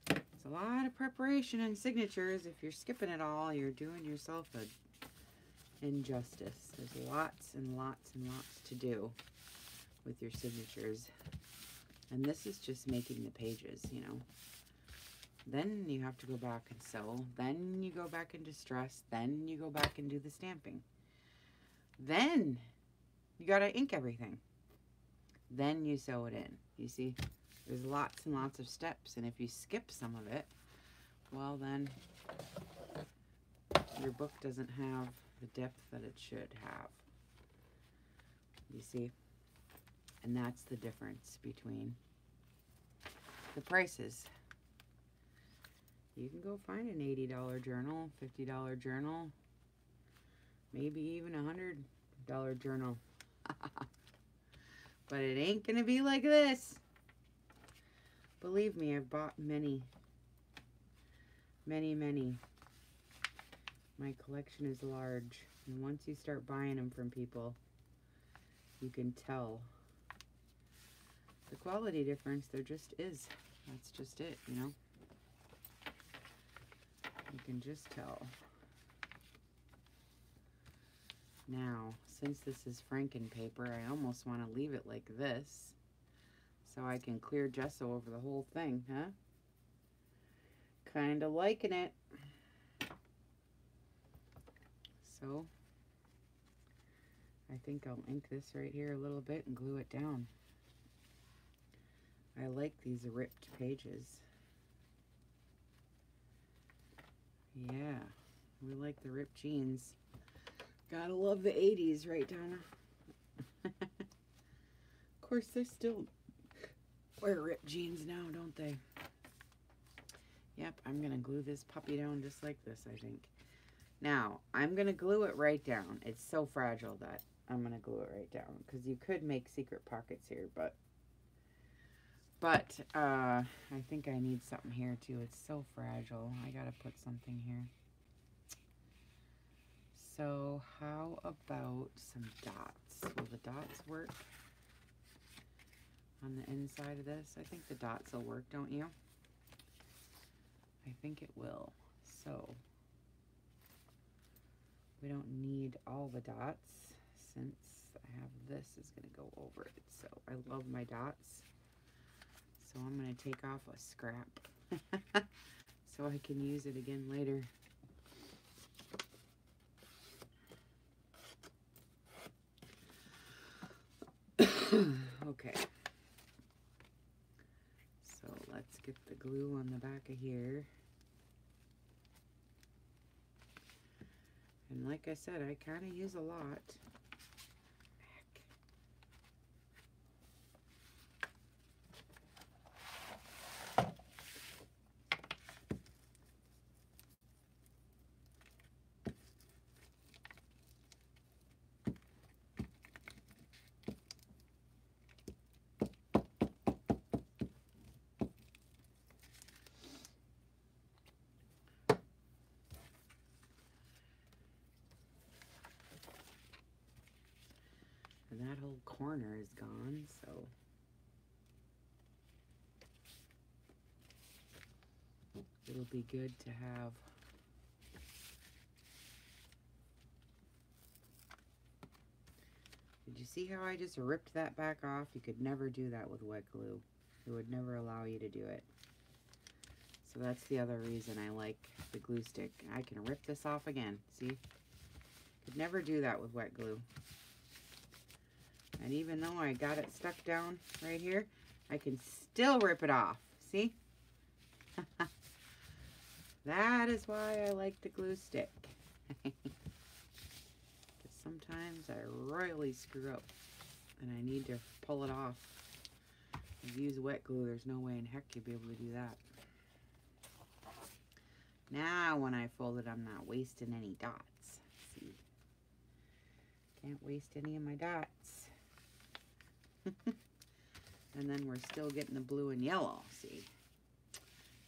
It's a lot of preparation and signatures. If you're skipping it all, you're doing yourself an injustice. There's lots and lots and lots to do with your signatures. And this is just making the pages, you know. Then you have to go back and sew. Then you go back and distress. Then you go back and do the stamping. Then you got to ink everything. Then you sew it in. You see, there's lots and lots of steps. And if you skip some of it, well then your book doesn't have the depth that it should have. You see? And that's the difference between the prices. You can go find an $80 journal, $50 journal, maybe even a $100 journal But it ain't gonna be like this. Believe me, I've bought many. Many, many. My collection is large. And once you start buying them from people, you can tell the quality difference. There just is. That's just it, you know. You can just tell. Now, since this is Frankenpaper, I almost want to leave it like this so I can clear gesso over the whole thing, huh? Kind of liking it. So, I think I'll ink this right here a little bit and glue it down. I like these ripped pages. Yeah, we like the ripped jeans. Gotta love the 80s, right, Donna? Of course, they still wear ripped jeans now, don't they? Yep, I'm gonna glue this puppy down just like this, I think. Now, I'm gonna glue it right down. It's so fragile that I'm gonna glue it right down, because you could make secret pockets here, but I think I need something here too. It's so fragile. I gotta put something here. So how about some dots? Will the dots work on the inside of this? I think the dots will work, don't you? I think it will. So we don't need all the dots since I have this is going to go over it. So I love my dots. So I'm going to take off a scrap so I can use it again later. Okay. So let's get the glue on the back of here. And like I said, I kind of use a lot. And that whole corner is gone, so it'll be good to have. Did you see how I just ripped that back off? You could never do that with wet glue. It would never allow you to do it. So that's the other reason I like the glue stick. I can rip this off again, see? Could never do that with wet glue. And even though I got it stuck down right here, I can still rip it off. See? That is why I like the glue stick. Because sometimes I royally screw up and I need to pull it off. If you use wet glue, there's no way in heck you'll be able to do that. Now when I fold it, I'm not wasting any dots. See? Can't waste any of my dots. And then we're still getting the blue and yellow, see?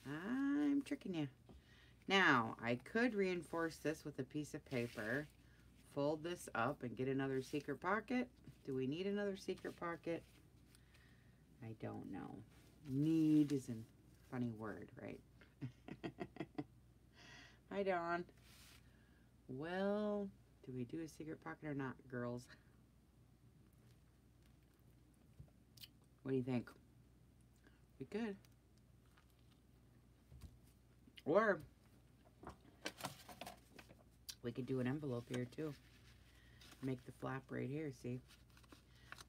I'm tricking you. Now, I could reinforce this with a piece of paper, fold this up and get another secret pocket. Do we need another secret pocket? I don't know. Need is a funny word, right? Hi, Dawn. Well, do we do a secret pocket or not, girls? What do you think? We could. Or we could do an envelope here too. Make the flap right here, see?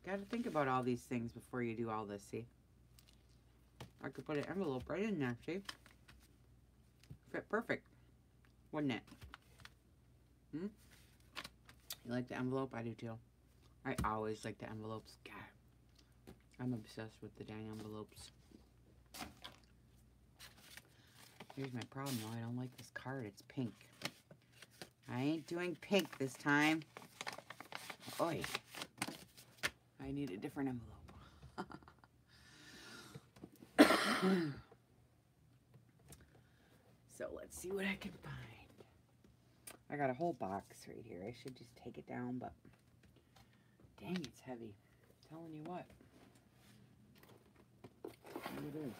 Got to think about all these things before you do all this, see? I could put an envelope right in there, see? Fit perfect, wouldn't it? Hmm? You like the envelope? I do too. I always like the envelopes. God. I'm obsessed with the dang envelopes. Here's my problem though. I don't like this card. It's pink. I ain't doing pink this time. Oi. I need a different envelope. So let's see what I can find. I got a whole box right here. I should just take it down, but dang, it's heavy. I'm telling you what. Here it is.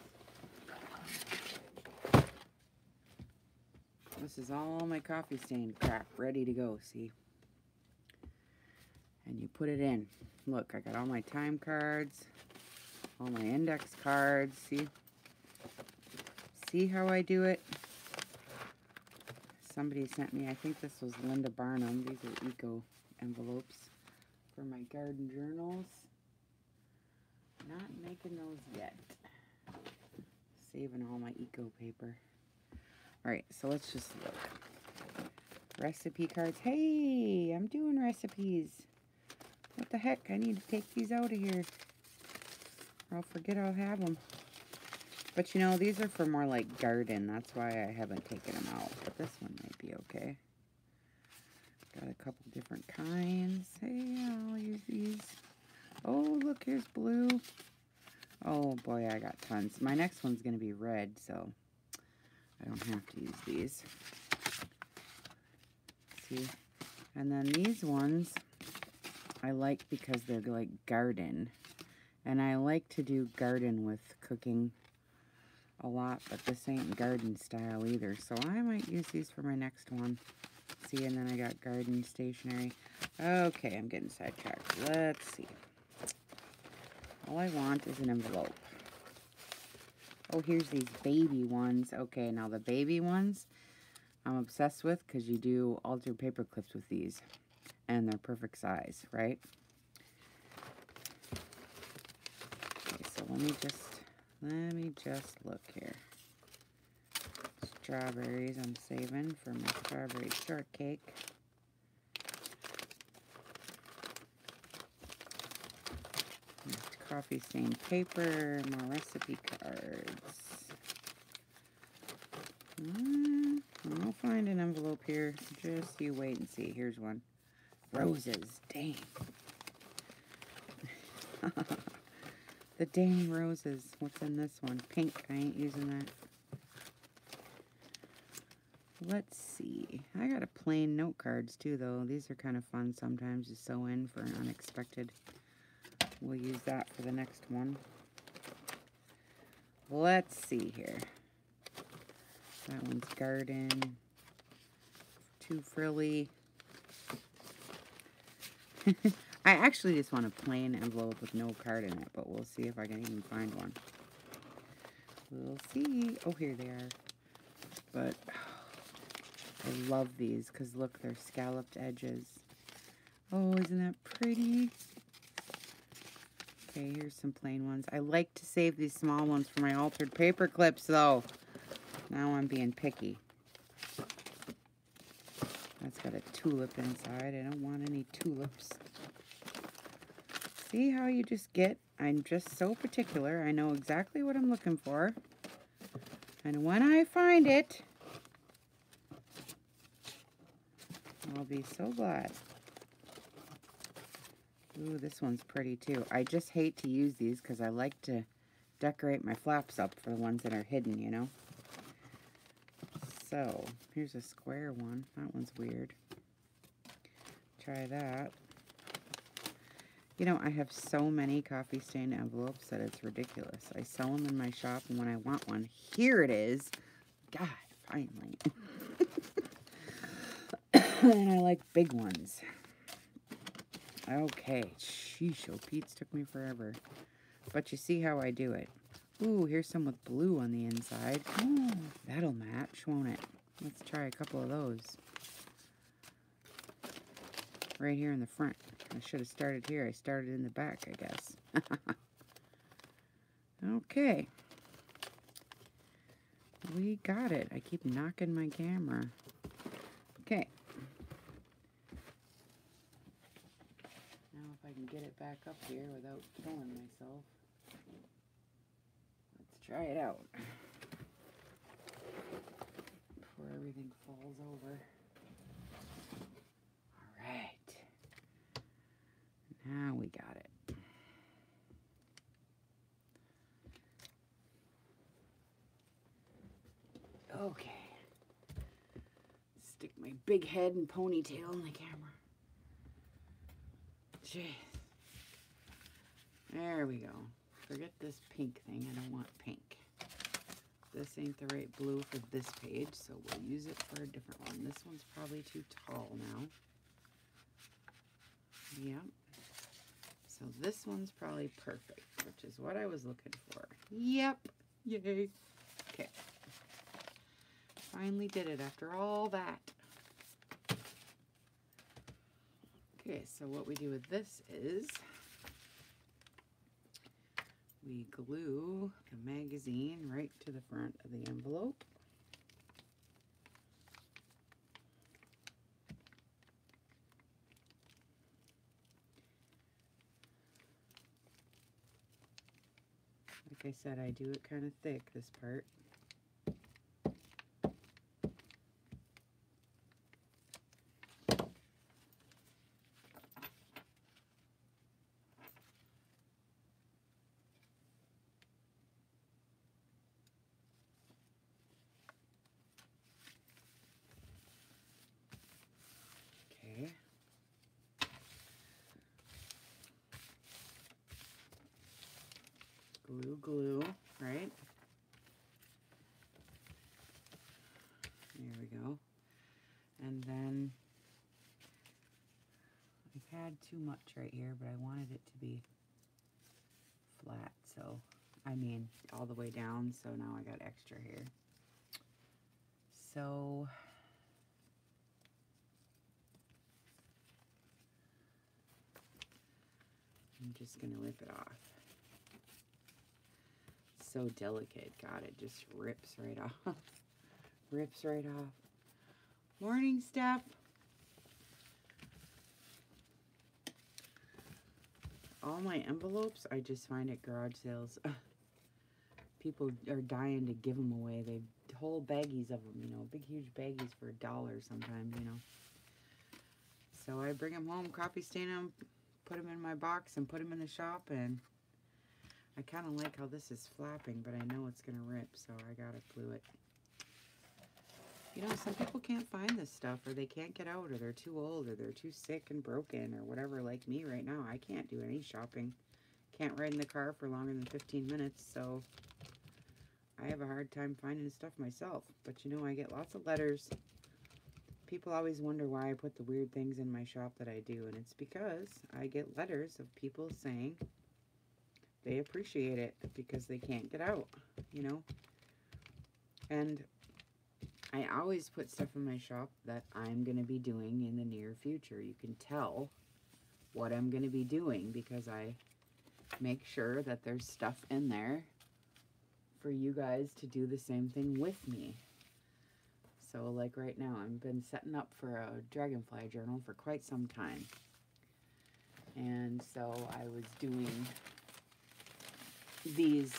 This is all my coffee stain crap ready to go, see? And you put it in. Look, I got all my time cards, all my index cards, see? See how I do it? Somebody sent me, I think this was Linda Barnum. These are eco envelopes for my garden journals. Not making those yet. Saving all my eco paper. Alright, so let's just look. Recipe cards. Hey, I'm doing recipes. What the heck? I need to take these out of here. Or I'll forget I'll have them. But you know, these are for more like garden. That's why I haven't taken them out. But this one might be okay. Got a couple different kinds. Hey, I'll use these. Oh, look, here's blue. Oh boy, I got tons. My next one's going to be red, so I don't have to use these. See? And then these ones I like because they're like garden. And I like to do garden with cooking a lot, but this ain't garden style either. So I might use these for my next one. See, and then I got garden stationery. Okay, I'm getting sidetracked. Let's see. All I want is an envelope. Oh, here's these baby ones. Okay, now the baby ones I'm obsessed with because you do altered paper clips with these. And they're perfect size, right? Okay, so let me just look here. Strawberries I'm saving for my strawberry shortcake. Coffee stained paper, more recipe cards. I'll find an envelope here. Just you wait and see. Here's one. Roses. Dang. The dang roses. What's in this one? Pink. I ain't using that. Let's see. I got a plain note cards too, though. These are kind of fun sometimes to sew in for an unexpected. We'll use that for the next one. Let's see here. That one's garden. Too frilly. I actually just want a plain envelope with no card in it, but we'll see if I can even find one. We'll see. Oh, here they are. But I love these because look, they're scalloped edges. Oh, isn't that pretty? Okay, here's some plain ones. I like to save these small ones for my altered paper clips, though. Now I'm being picky. That's got a tulip inside. I don't want any tulips. See how you just get? I'm just so particular. I know exactly what I'm looking for. And when I find it, I'll be so glad. Ooh, this one's pretty too. I just hate to use these because I like to decorate my flaps up for the ones that are hidden, you know. So, here's a square one. That one's weird. Try that. You know, I have so many coffee stain envelopes that it's ridiculous. I sell them in my shop, and when I want one, here it is. God, finally. And I like big ones. Okay, sheesh, oh, Pete's took me forever. But you see how I do it. Ooh, here's some with blue on the inside. Oh, that'll match, won't it? Let's try a couple of those. Right here in the front. I should have started here. I started in the back, I guess. Okay. We got it. I keep knocking my camera. Okay. Now if I can get it back up here without killing myself. Let's try it out. Before everything falls over. Alright. Now we got it. Okay. Stick my big head and ponytail in the camera. Jeez. There we go. Forget this pink thing. I don't want pink. This ain't the right blue for this page, so we'll use it for a different one. This one's probably too tall now. Yep. So this one's probably perfect, which is what I was looking for. Yep. Yay. Okay. Finally did it after all that. Okay, so what we do with this is we glue the magazine right to the front of the envelope. Like I said, I do it kind of thick, this part. Okay. Glue, right? There we go. And then I've had too much right here, but I wanted it to be flat, so I mean all the way down, so now I got extra here. So I'm just gonna rip it off. So delicate. God, it just rips right off. Rips right off. Morning, Steph. All my envelopes, I just find at garage sales. People are dying to give them away. They whole baggies of them, you know, big huge baggies for $1 sometimes, you know. So I bring them home, copy stain them, put them in my box and put them in the shop, and I kind of like how this is flapping, but I know it's going to rip, so I got to glue it. You know, some people can't find this stuff, or they can't get out, or they're too old, or they're too sick and broken, or whatever, like me right now. I can't do any shopping. Can't ride in the car for longer than 15 minutes, so I have a hard time finding stuff myself. But you know, I get lots of letters. People always wonder why I put the weird things in my shop that I do, and it's because I get letters of people saying they appreciate it because they can't get out, you know. And I always put stuff in my shop that I'm going to be doing in the near future. You can tell what I'm going to be doing because I make sure that there's stuff in there for you guys to do the same thing with me. So like right now, I've been setting up for a dragonfly journal for quite some time. And so I was doing these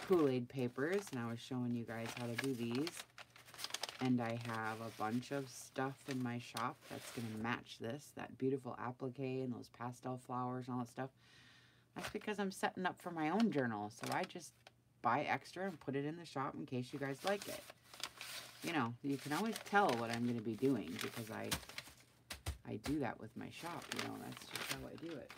Kool-Aid papers, and I was showing you guys how to do these. And I have a bunch of stuff in my shop that's going to match this, that beautiful applique and those pastel flowers and all that stuff. That's because I'm setting up for my own journal. So I just buy extra and put it in the shop in case you guys like it. You know, you can always tell what I'm going to be doing because I do that with my shop, you know, that's just how I do it.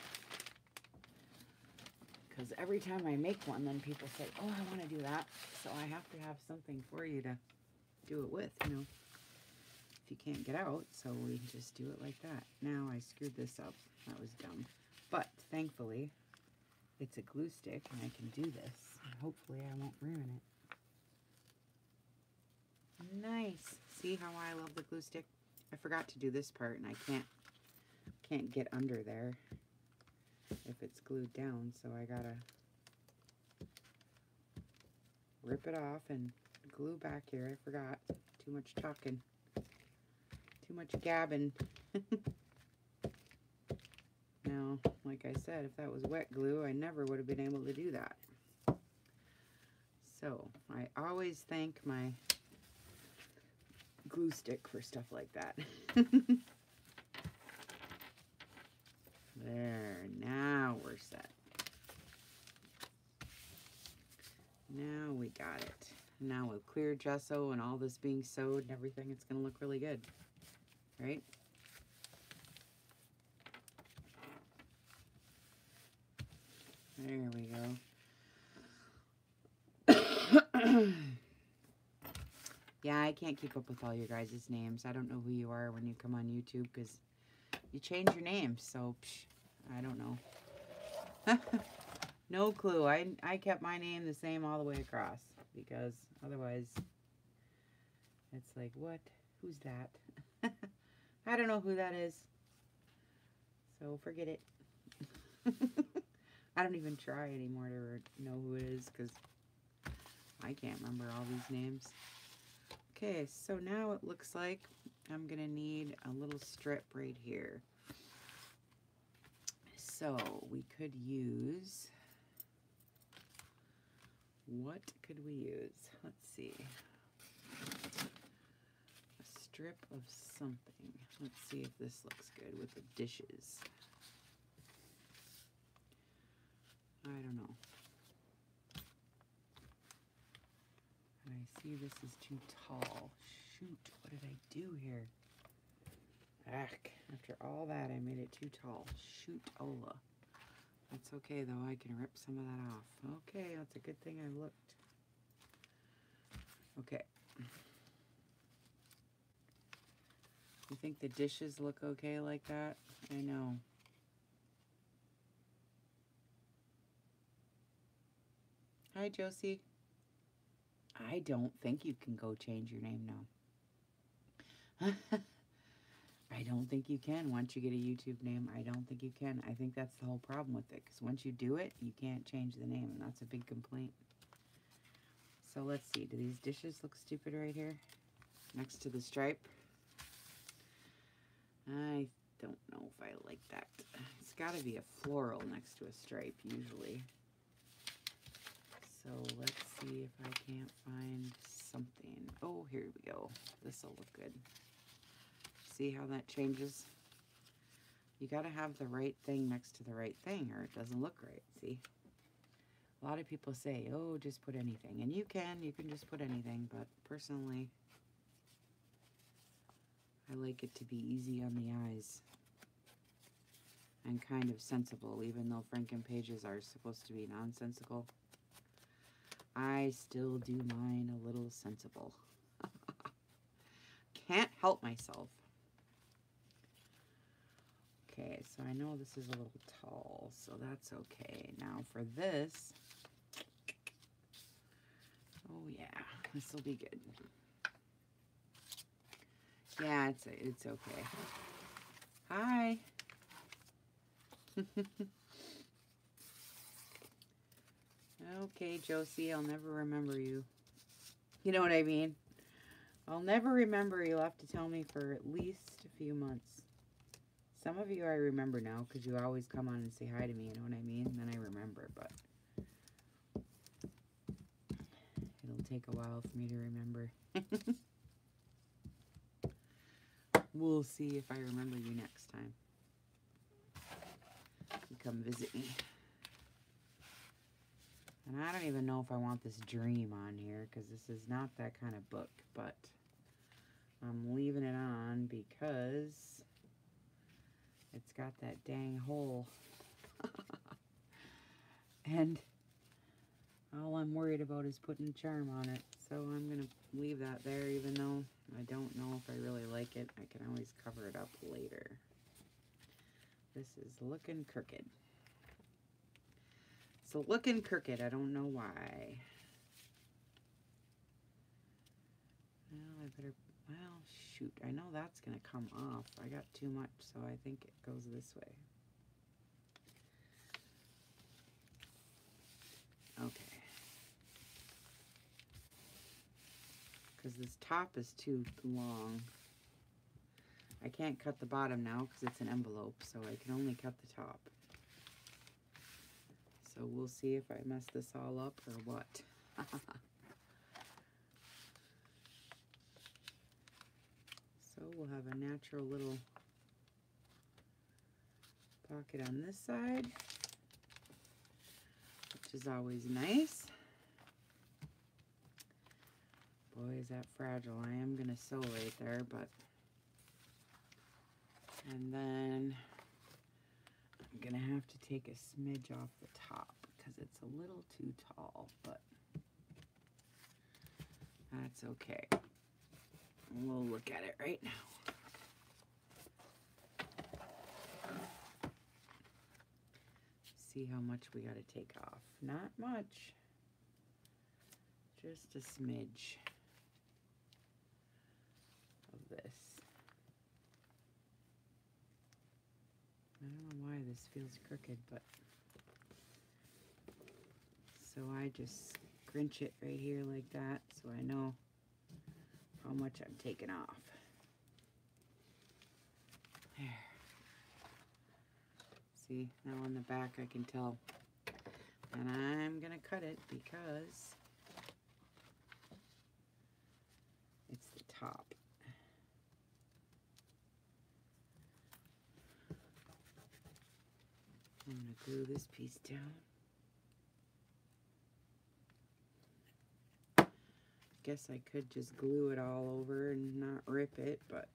Because every time I make one, then people say, oh, I want to do that. So I have to have something for you to do it with, you know, if you can't get out. So we just do it like that. Now I screwed this up. That was dumb. But thankfully, it's a glue stick and I can do this. And hopefully I won't ruin it. Nice. See how I love the glue stick? I forgot to do this part and I can't get under there if it's glued down, so I gotta rip it off and glue back here. I forgot. Too much talking. Too much gabbing. Now, like I said, if that was wet glue, I never would have been able to do that. So, I always thank my glue stick for stuff like that. There, now we're set. Now we got it. Now with clear gesso and all this being sewed and everything, it's going to look really good, right? There we go. Yeah, I can't keep up with all your guys' names. I don't know who you are when you come on YouTube because you change your name. So, I don't know. No clue. I kept my name the same all the way across because otherwise it's like, what? Who's that? I don't know who that is. So forget it. I don't even try anymore to know who it is because I can't remember all these names. Okay, so now it looks like I'm going to need a little strip right here. So we could use, what could we use? Let's see. A strip of something. Let's see if this looks good with the dishes. I don't know. I see this is too tall. Shoot, what did I do here? Ugh, after all that, I made it too tall. Shoot-ola. That's okay, though. I can rip some of that off. Okay, that's a good thing I looked. Okay. You think the dishes look okay like that? I know. Hi, Josie. I don't think you can go change your name now. I don't think you can. Once you get a YouTube name, I don't think you can. I think that's the whole problem with it. Because once you do it, you can't change the name. And that's a big complaint. So let's see. Do these dishes look stupid right here? Next to the stripe? I don't know if I like that. It's got to be a floral next to a stripe, usually. So let's see if I can't find something. Oh, here we go. This will look good. See how that changes? You got to have the right thing next to the right thing or it doesn't look right, see? A lot of people say, oh, just put anything. And you can just put anything, but personally, I like it to be easy on the eyes and kind of sensible, even though Frankenpages are supposed to be nonsensical. I still do mine a little sensible. Can't help myself. Okay, so I know this is a little tall, so that's okay. Now for this, oh yeah, this will be good. Yeah, it's okay. Hi. Okay, Josie, I'll never remember you. You know what I mean? I'll never remember. You'll have to tell me for at least a few months. Some of you I remember now because you always come on and say hi to me, you know what I mean? And then I remember, but it'll take a while for me to remember. We'll see if I remember you next time. You come visit me. And I don't even know if I want this dream on here because this is not that kind of book, but I'm leaving it on because it's got that dang hole. And all I'm worried about is putting a charm on it. So I'm going to leave that there even though I don't know if I really like it. I can always cover it up later. This is looking crooked. So looking crooked, I don't know why. Well, I better, well, shoot. I know that's going to come off. I got too much, so I think it goes this way. Okay. Because this top is too long. I can't cut the bottom now because it's an envelope, so I can only cut the top. So we'll see if I mess this all up or what. So we'll have a natural little pocket on this side, which is always nice. that fragile. I am going to sew right there, but... And then I'm going to have to take a smidge off the top because it's a little too tall, but that's okay. We'll look at it right now. See how much we got to take off. Not much. Just a smidge of this. I don't know why this feels crooked, but so I just scrunch it right here like that so I know how much I'm taking off. There. See, now on the back I can tell. And I'm going to cut it because it's the top. I'm going to glue this piece down. Guess I could just glue it all over and not rip it, but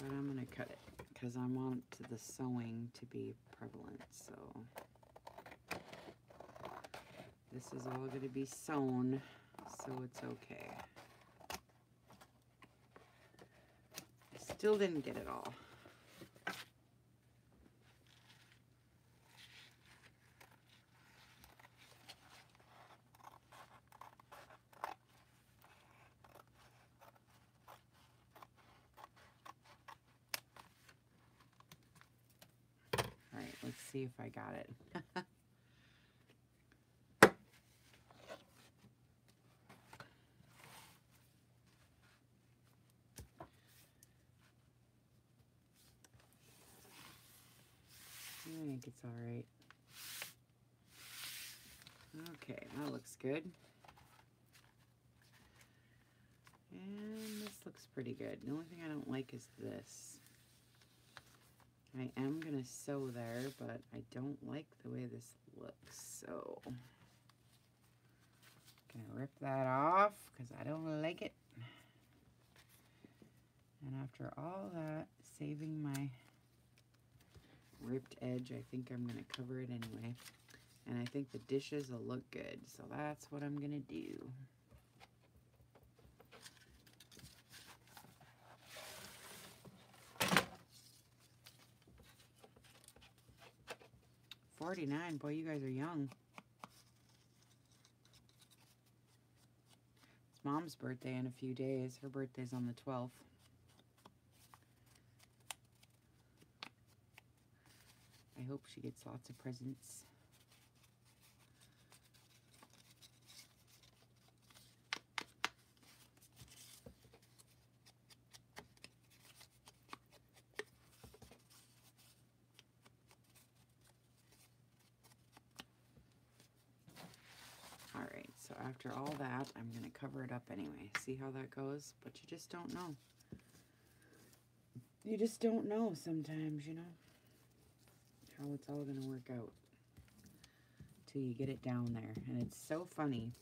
I'm going to cut it because I want the sewing to be prevalent. So this is all going to be sewn, so it's okay. I still didn't get it all. Let's see if I got it. I think it's all right. Okay, that looks good. And this looks pretty good. The only thing I don't like is this. I am going to sew there, but I don't like the way this looks, so I'm going to rip that off because I don't like it. And after all that, saving my ripped edge, I think I'm going to cover it anyway. And I think the dishes will look good, so that's what I'm going to do. $49, boy, you guys are young. It's Mom's birthday in a few days. Her birthday's on the 12th. I hope she gets lots of presents. Alright, so after all that, I'm going to cover it up anyway. See how that goes? But you just don't know. You just don't know sometimes, you know, how it's all going to work out till you get it down there. And it's so funny.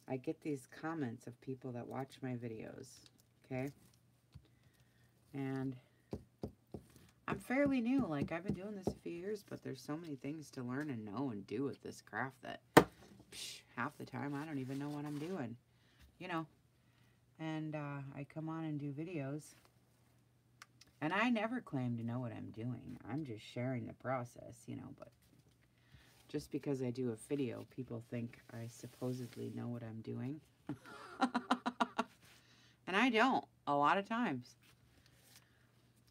I get these comments of people that watch my videos, okay? And I'm fairly new. Like, I've been doing this a few years, but there's so many things to learn and know and do with this craft that half the time I don't even know what I'm doing, you know? And I come on and do videos, and I never claim to know what I'm doing. I'm just sharing the process, you know, but just because I do a video, people think I supposedly know what I'm doing. And I don't, a lot of times.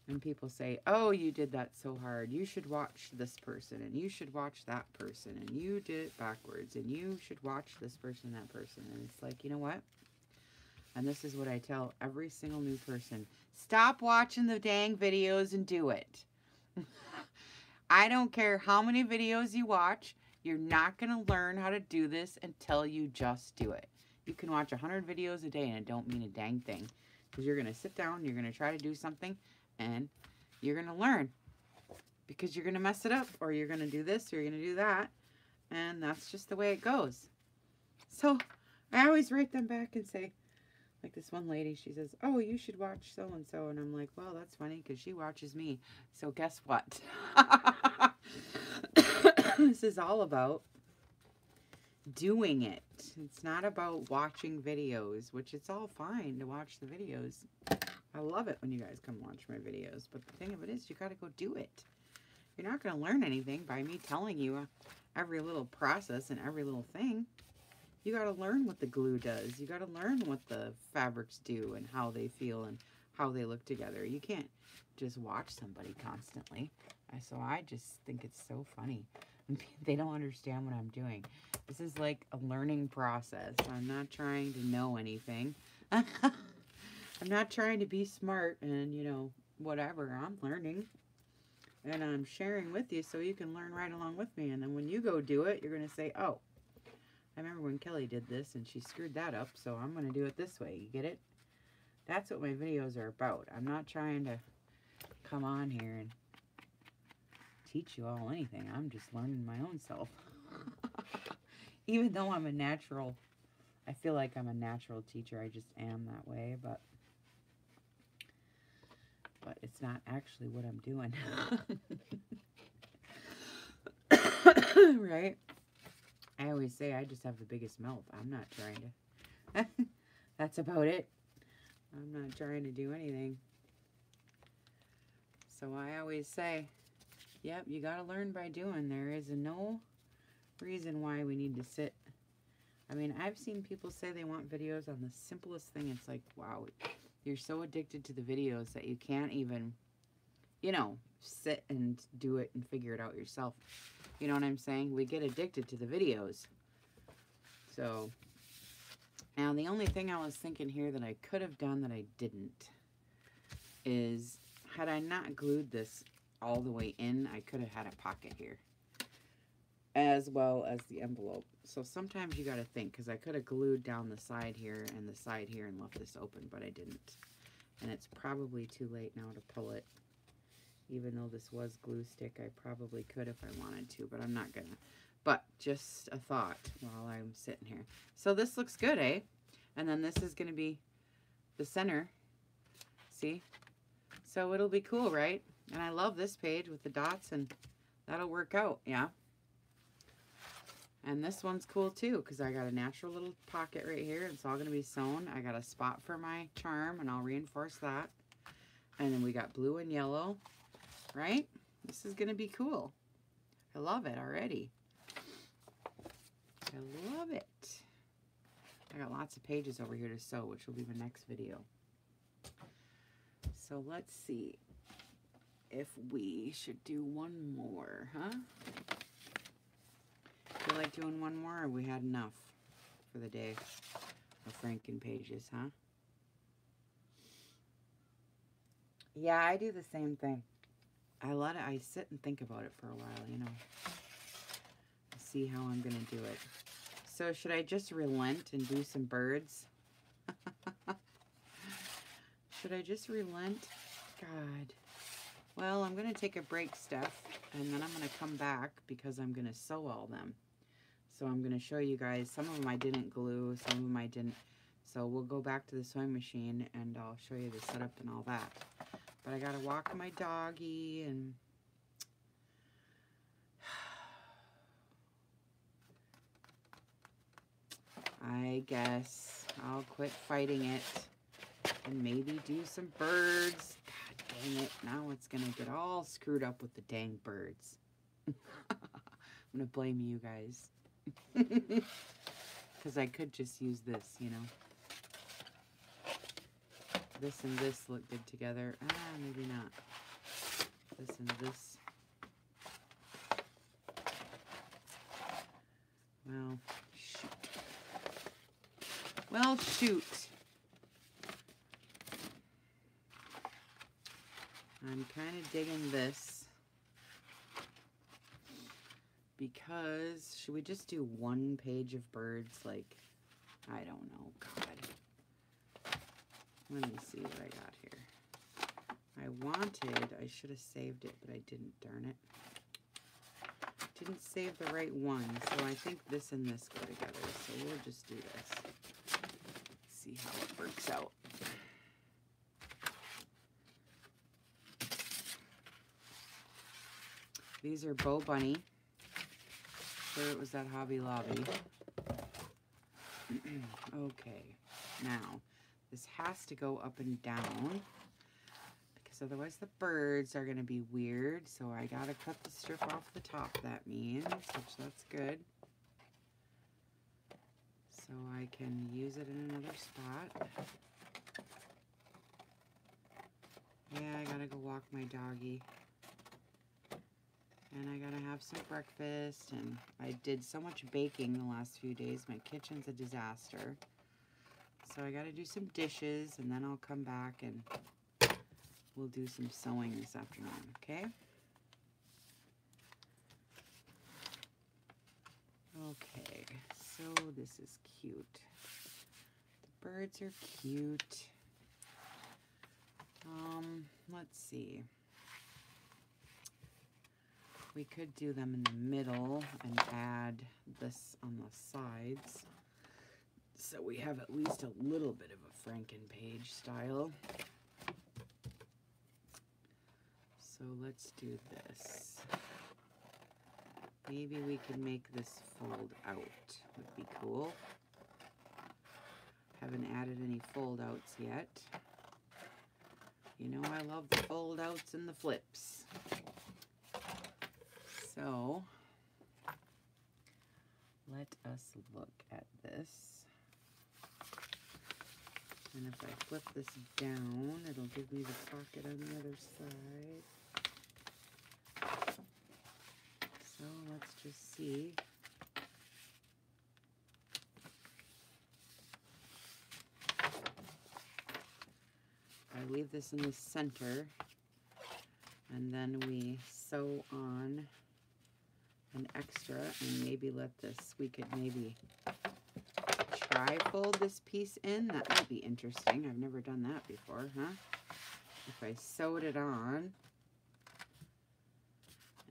And people say, oh, you did that so hard. You should watch this person, and you should watch that person, and you did it backwards, and you should watch this person and that person. And it's like, you know what? And this is what I tell every single new person. Stop watching the dang videos and do it. I don't care how many videos you watch. You're not going to learn how to do this until you just do it. You can watch 100 videos a day and it don't mean a dang thing. Because you're going to sit down, you're going to try to do something, and you're going to learn. Because you're going to mess it up, or you're going to do this, or you're going to do that. And that's just the way it goes. So I always write them back and say, like this one lady, she says, oh, you should watch so-and-so. And I'm like, well, that's funny because she watches me. So guess what? This is all about doing it. It's not about watching videos, which it's all fine to watch the videos. I love it when you guys come watch my videos. But the thing of it is, you got to go do it. You're not going to learn anything by me telling you every little process and every little thing. You got to learn what the glue does. You got to learn what the fabrics do and how they feel and how they look together. You can't just watch somebody constantly. So I just think it's so funny. They don't understand what I'm doing. This is like a learning process. I'm not trying to know anything. I'm not trying to be smart and, you know, whatever. I'm learning. And I'm sharing with you so you can learn right along with me. And then when you go do it, you're going to say, oh, I remember when Kelly did this and she screwed that up, so I'm going to do it this way. You get it? That's what my videos are about. I'm not trying to come on here and teach you all anything. I'm just learning my own self. Even though I'm a natural, I feel like I'm a natural teacher. I just am that way, but it's not actually what I'm doing. Right? I always say I just have the biggest mouth. I'm not trying to. That's about it. I'm not trying to do anything. So I always say, yep, you got to learn by doing. There is no reason why we need to sit. I mean, I've seen people say they want videos on the simplest thing. It's like, wow, you're so addicted to the videos that you can't even, you know, sit and do it and figure it out yourself. You know what I'm saying? We get addicted to the videos. So, now the only thing I was thinking here that I could have done that I didn't is, had I not glued this all the way in, I could have had a pocket here, as well as the envelope. So sometimes you got to think, because I could have glued down the side here and the side here and left this open, but I didn't. And it's probably too late now to pull it. Even though this was glue stick, I probably could if I wanted to, but I'm not gonna. But just a thought while I'm sitting here. So this looks good, eh? And then this is gonna be the center. See? So it'll be cool, right? And I love this page with the dots, and that'll work out, yeah? And this one's cool too, because I got a natural little pocket right here. It's all gonna be sewn. I got a spot for my charm, and I'll reinforce that. And then we got blue and yellow. Right? This is going to be cool. I love it already. I love it. I got lots of pages over here to sew, which will be the next video. So let's see if we should do one more, huh? Feel like doing one more, or we had enough for the day of Frankenpages, huh? Yeah, I do the same thing. I sit and think about it for a while, you know. See how I'm going to do it. So should I just relent and do some birds? Should I just relent? God. Well, I'm going to take a break, Steph, and then I'm going to come back because I'm going to sew all them. So I'm going to show you guys. Some of them I didn't glue, some of them I didn't. So we'll go back to the sewing machine and I'll show you the setup and all that. But I gotta walk my doggy and I guess I'll quit fighting it and maybe do some birds. God dang it. Now it's gonna get all screwed up with the dang birds. I'm gonna blame you guys. Because I could just use this, you know. This and this look good together. Ah, maybe not. This and this. Well, shoot. Well, shoot. I'm kind of digging this. Because, should we just do one page of birds? Like, I don't know. God. Let me see what I got here. I should have saved it, but I didn't, darn it. didn't save the right one, so I think this and this go together, so we'll just do this. See how it works out. These are Bo Bunny. Sure, it was at Hobby Lobby. Okay, now this has to go up and down because otherwise the birds are going to be weird. So I got to cut the strip off the top, that means, which that's good. So I can use it in another spot. Yeah, I got to go walk my doggy. And I gotta have some breakfast, and I did so much baking the last few days. My kitchen's a disaster. So I gotta do some dishes, and then I'll come back and we'll do some sewing this afternoon, okay? Okay, so this is cute. The birds are cute. Let's see. We could do them in the middle and add this on the sides. So we have at least a little bit of a Frankenpage style. So let's do this. Maybe we can make this fold out. Would be cool. Haven't added any fold outs yet. You know I love the fold outs and the flips. So, let us look at this. And if I flip this down, it'll give me the pocket on the other side. So, let's just see. I leave this in the center, and then we sew on an extra, and maybe let this, we could maybe tri-fold this piece in. That might be interesting. I've never done that before, huh? If I sewed it on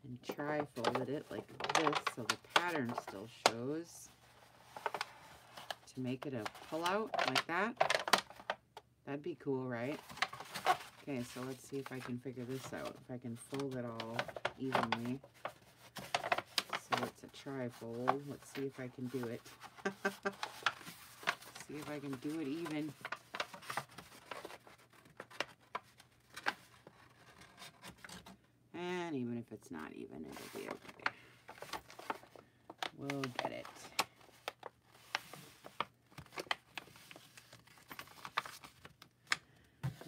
and tri-folded it like this so the pattern still shows, to make it a pull-out like that, that'd be cool, right? Okay, so let's see if I can figure this out. If I can fold it all evenly. So it's a tri-fold. Let's see if I can do it. See if I can do it even. And even if it's not even, it'll be okay. We'll get it.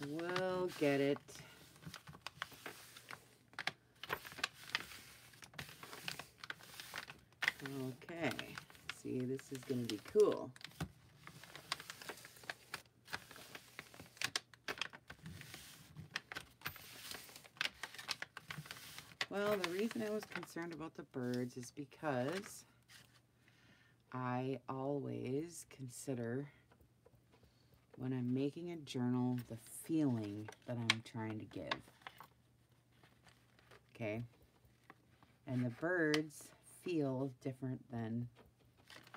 We'll get it. Okay, see, this is going to be cool. Well, the reason I was concerned about the birds is because I always consider, when I'm making a journal, the feeling that I'm trying to give. Okay? And the birds feel different than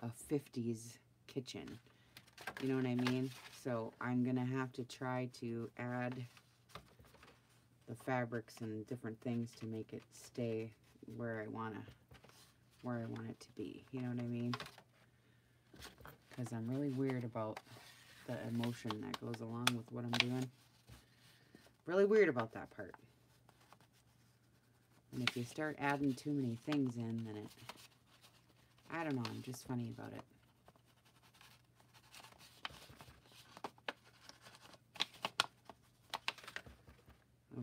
a 50s kitchen. You know what I mean? So I'm going to have to try to add the fabrics and different things to make it stay where I want it to be. You know what I mean? Because I'm really weird about the emotion that goes along with what I'm doing. Really weird about that part. And if you start adding too many things in, then it, I don't know, I'm just funny about it.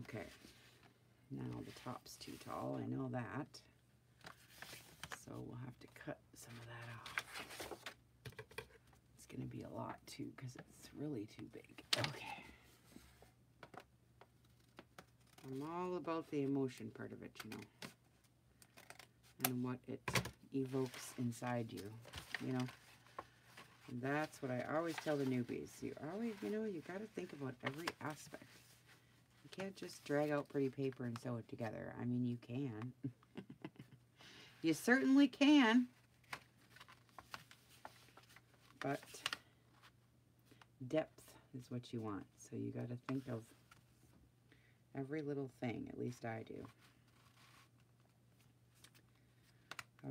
Okay, now the top's too tall, I know that. So we'll have to cut some of that off. It's gonna be a lot too, because it's really too big. Okay. I'm all about the emotion part of it, you know, and what it evokes inside you, you know. And that's what I always tell the newbies. You always, you know, you got to think about every aspect. You can't just drag out pretty paper and sew it together. I mean, you can. You certainly can. But depth is what you want. So you got to think of every little thing. At least I do.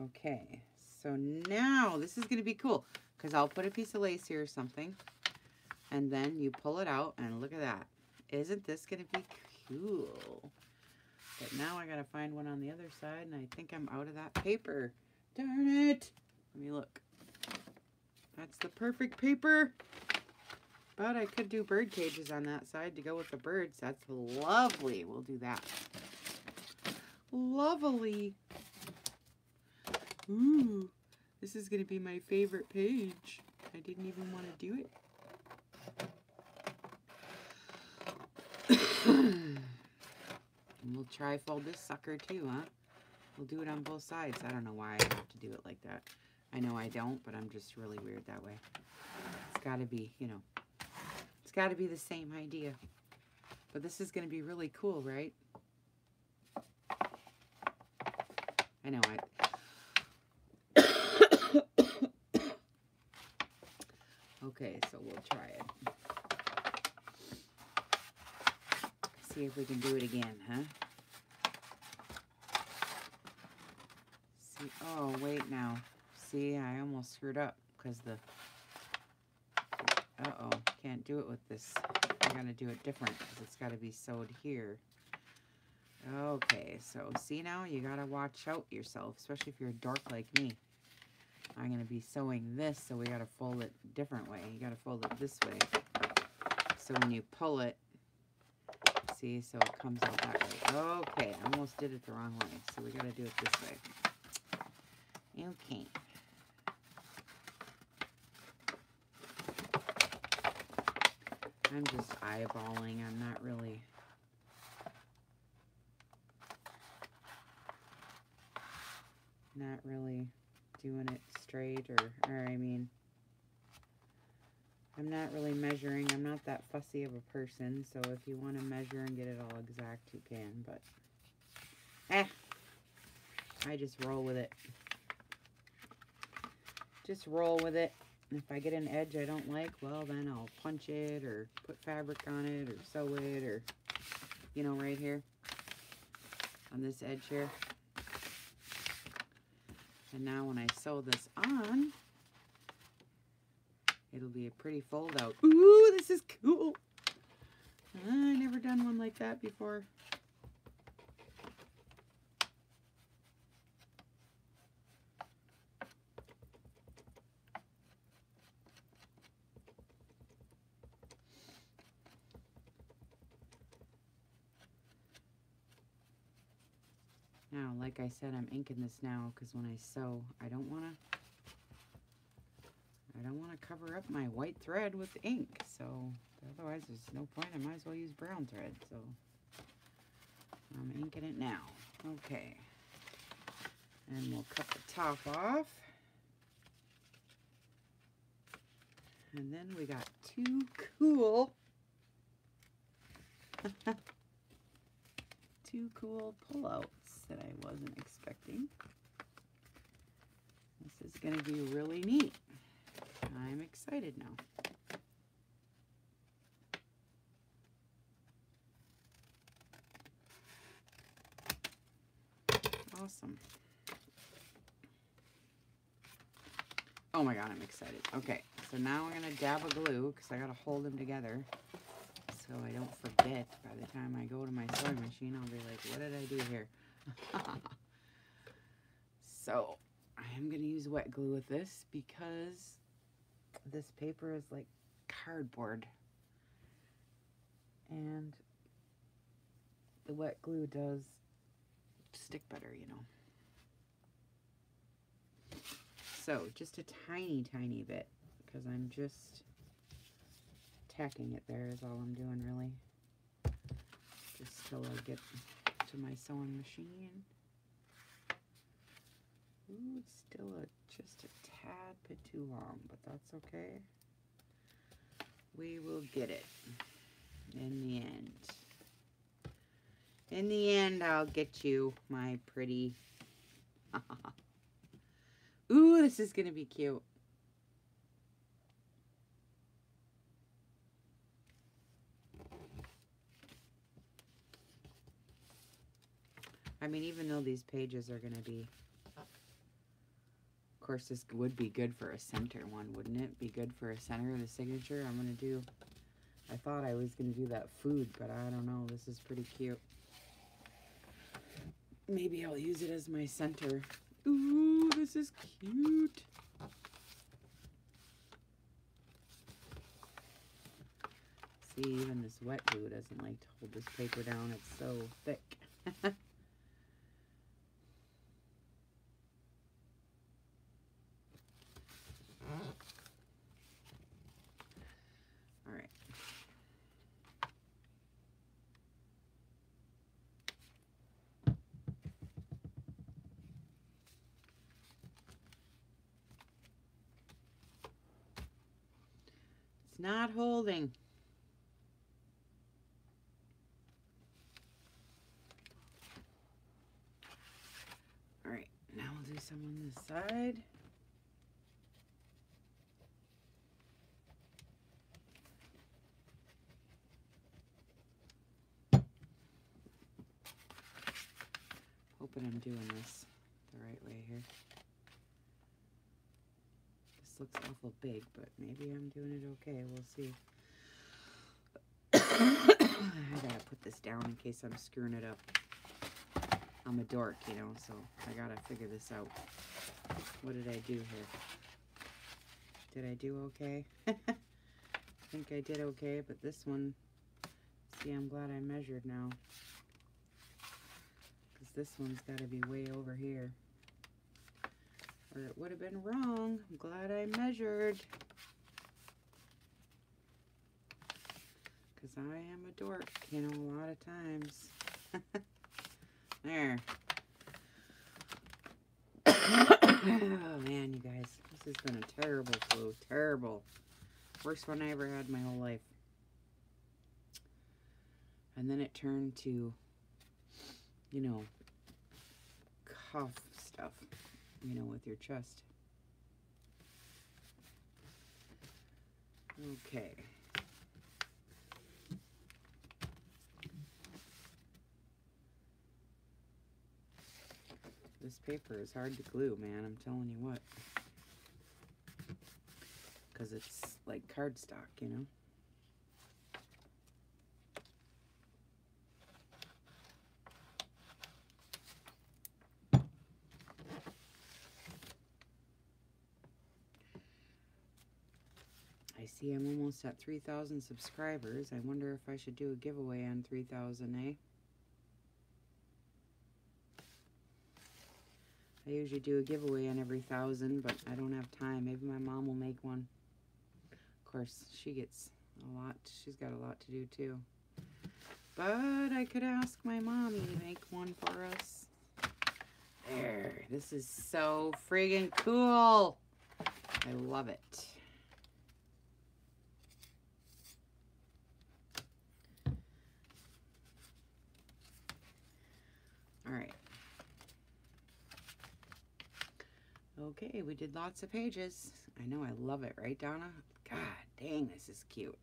Okay. So now this is going to be cool. Because I'll put a piece of lace here or something. And then you pull it out and look at that. Isn't this going to be cool? But now I got to find one on the other side. And I think I'm out of that paper. Darn it. Let me look. That's the perfect paper. But I could do bird cages on that side to go with the birds. That's lovely. We'll do that. Lovely. Ooh, this is going to be my favorite page. I didn't even want to do it. And we'll tri-fold this sucker too, huh? We'll do it on both sides. I don't know why I have to do it like that. I know I don't, but I'm just really weird that way. It's got to be, you know, it's got to be the same idea. But this is going to be really cool, right? I know Okay, so we'll try it. See if we can do it again, huh? See, oh, wait now. See, I almost screwed up because the... Uh-oh, can't do it with this. I gotta do it different because it's gotta be sewed here. Okay, so see now, you gotta watch out yourself, especially if you're a dork like me. I'm gonna be sewing this, so we gotta fold it a different way. You gotta fold it this way. So when you pull it, see, so it comes out that way. Okay, I almost did it the wrong way, so we gotta do it this way. Okay. I'm just eyeballing. I'm not really... doing it straight or I mean, I'm not really measuring. I'm not that fussy of a person, so if you want to measure and get it all exact, you can, but I just roll with it. Just roll with it. If I get an edge I don't like, well, then I'll punch it or put fabric on it or sew it or, you know, right here on this edge here. And now when I sew this on, it'll be a pretty fold out. Ooh, this is cool. I never done one like that before. Now, like I said, I'm inking this now because when I sew, I don't want to cover up my white thread with ink. So otherwise, there's no point. I might as well use brown thread. So I'm inking it now. Okay, and we'll cut the top off, and then we got two cool. Two cool pullouts that I wasn't expecting. This is going to be really neat. I'm excited now. Awesome. Oh my god, I'm excited. Okay, so now I'm going to dab a glue because I got to hold them together. So I don't forget. By the time I go to my sewing machine, I'll be like, what did I do here? So I am going to use wet glue with this because this paper is like cardboard. And the wet glue does stick better, you know. So just a tiny, tiny bit because I'm just tacking it there is all I'm doing really. Just till I get to my sewing machine. Ooh, it's still just a tad bit too long, but that's okay. We will get it in the end. In the end, I'll get you, my pretty Ooh, this is going to be cute. I mean, even though these pages are going to be, of course, this would be good for a center one, wouldn't it? Be good for a center of the signature. I'm going to do, I thought I was going to do that food, but I don't know. This is pretty cute. Maybe I'll use it as my center. Ooh, this is cute. See, even this wet glue doesn't like to hold this paper down. It's so thick. All right. It's not holding. All right, now we'll do some on this side. Hoping I'm doing this the right way here. This looks awful big, but maybe I'm doing it okay. We'll see. I gotta put this down in case I'm screwing it up. I'm a dork, you know, so I gotta figure this out. What did I do here? Did I do okay? I think I did okay, but this one, see, I'm glad I measured now. Because this one's gotta be way over here. Or it would have been wrong. I'm glad I measured. Because I am a dork, you know, a lot of times. There. Oh, man, you guys. This has been a terrible flu. Terrible. Worst one I ever had in my whole life. And then it turned to, you know, cough stuff, you know, with your chest. Okay. This paper is hard to glue, man. I'm telling you what. Because it's like cardstock, you know. I see I'm almost at 3,000 subscribers. I wonder if I should do a giveaway on 3,000, eh? I usually do a giveaway on every 1,000, but I don't have time. Maybe my mom will make one. Of course, she gets a lot. She's got a lot to do, too. But I could ask my mommy to make one for us. There. This is so friggin' cool. I love it. All right. Okay, we did lots of pages. I know, I love it, right, Donna? God dang, this is cute.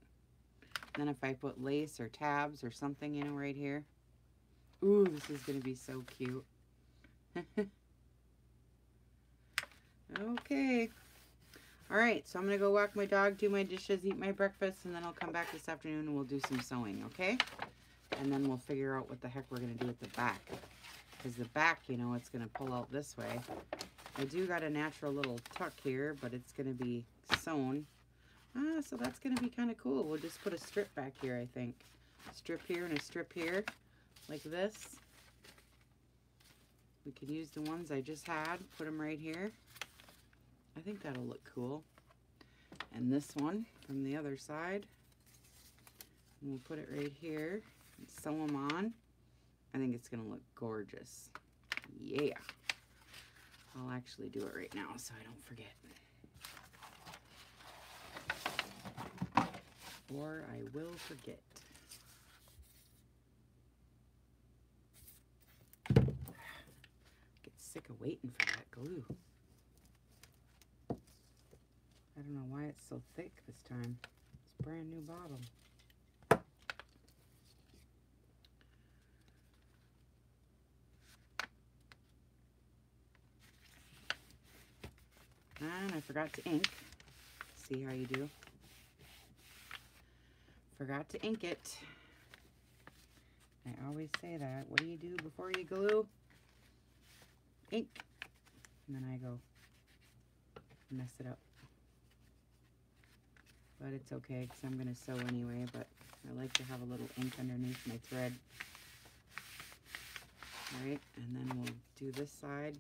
And then if I put lace or tabs or something, you know, right here. Ooh, this is going to be so cute. Okay. All right, so I'm going to go walk my dog, do my dishes, eat my breakfast, and then I'll come back this afternoon and we'll do some sewing, okay? And then we'll figure out what the heck we're going to do with the back. Because the back, you know, it's going to pull out this way. I do got a natural little tuck here, but it's going to be sewn. So that's going to be kind of cool. We'll just put a strip back here, I think. A strip here and a strip here, like this. We could use the ones I just had, put them right here. I think that'll look cool. And this one from the other side. And we'll put it right here and sew them on. I think it's going to look gorgeous. Yeah. I'll actually do it right now so I don't forget. Or I will forget. Get sick of waiting for that glue. I don't know why it's so thick this time. It's a brand new bottle. And I forgot to ink. See how you do? Forgot to ink it. I always say that. What do you do before you glue? Ink. And then I go mess it up. But it's okay because I'm going to sew anyway, but I like to have a little ink underneath my thread. Alright, and then we'll do this side.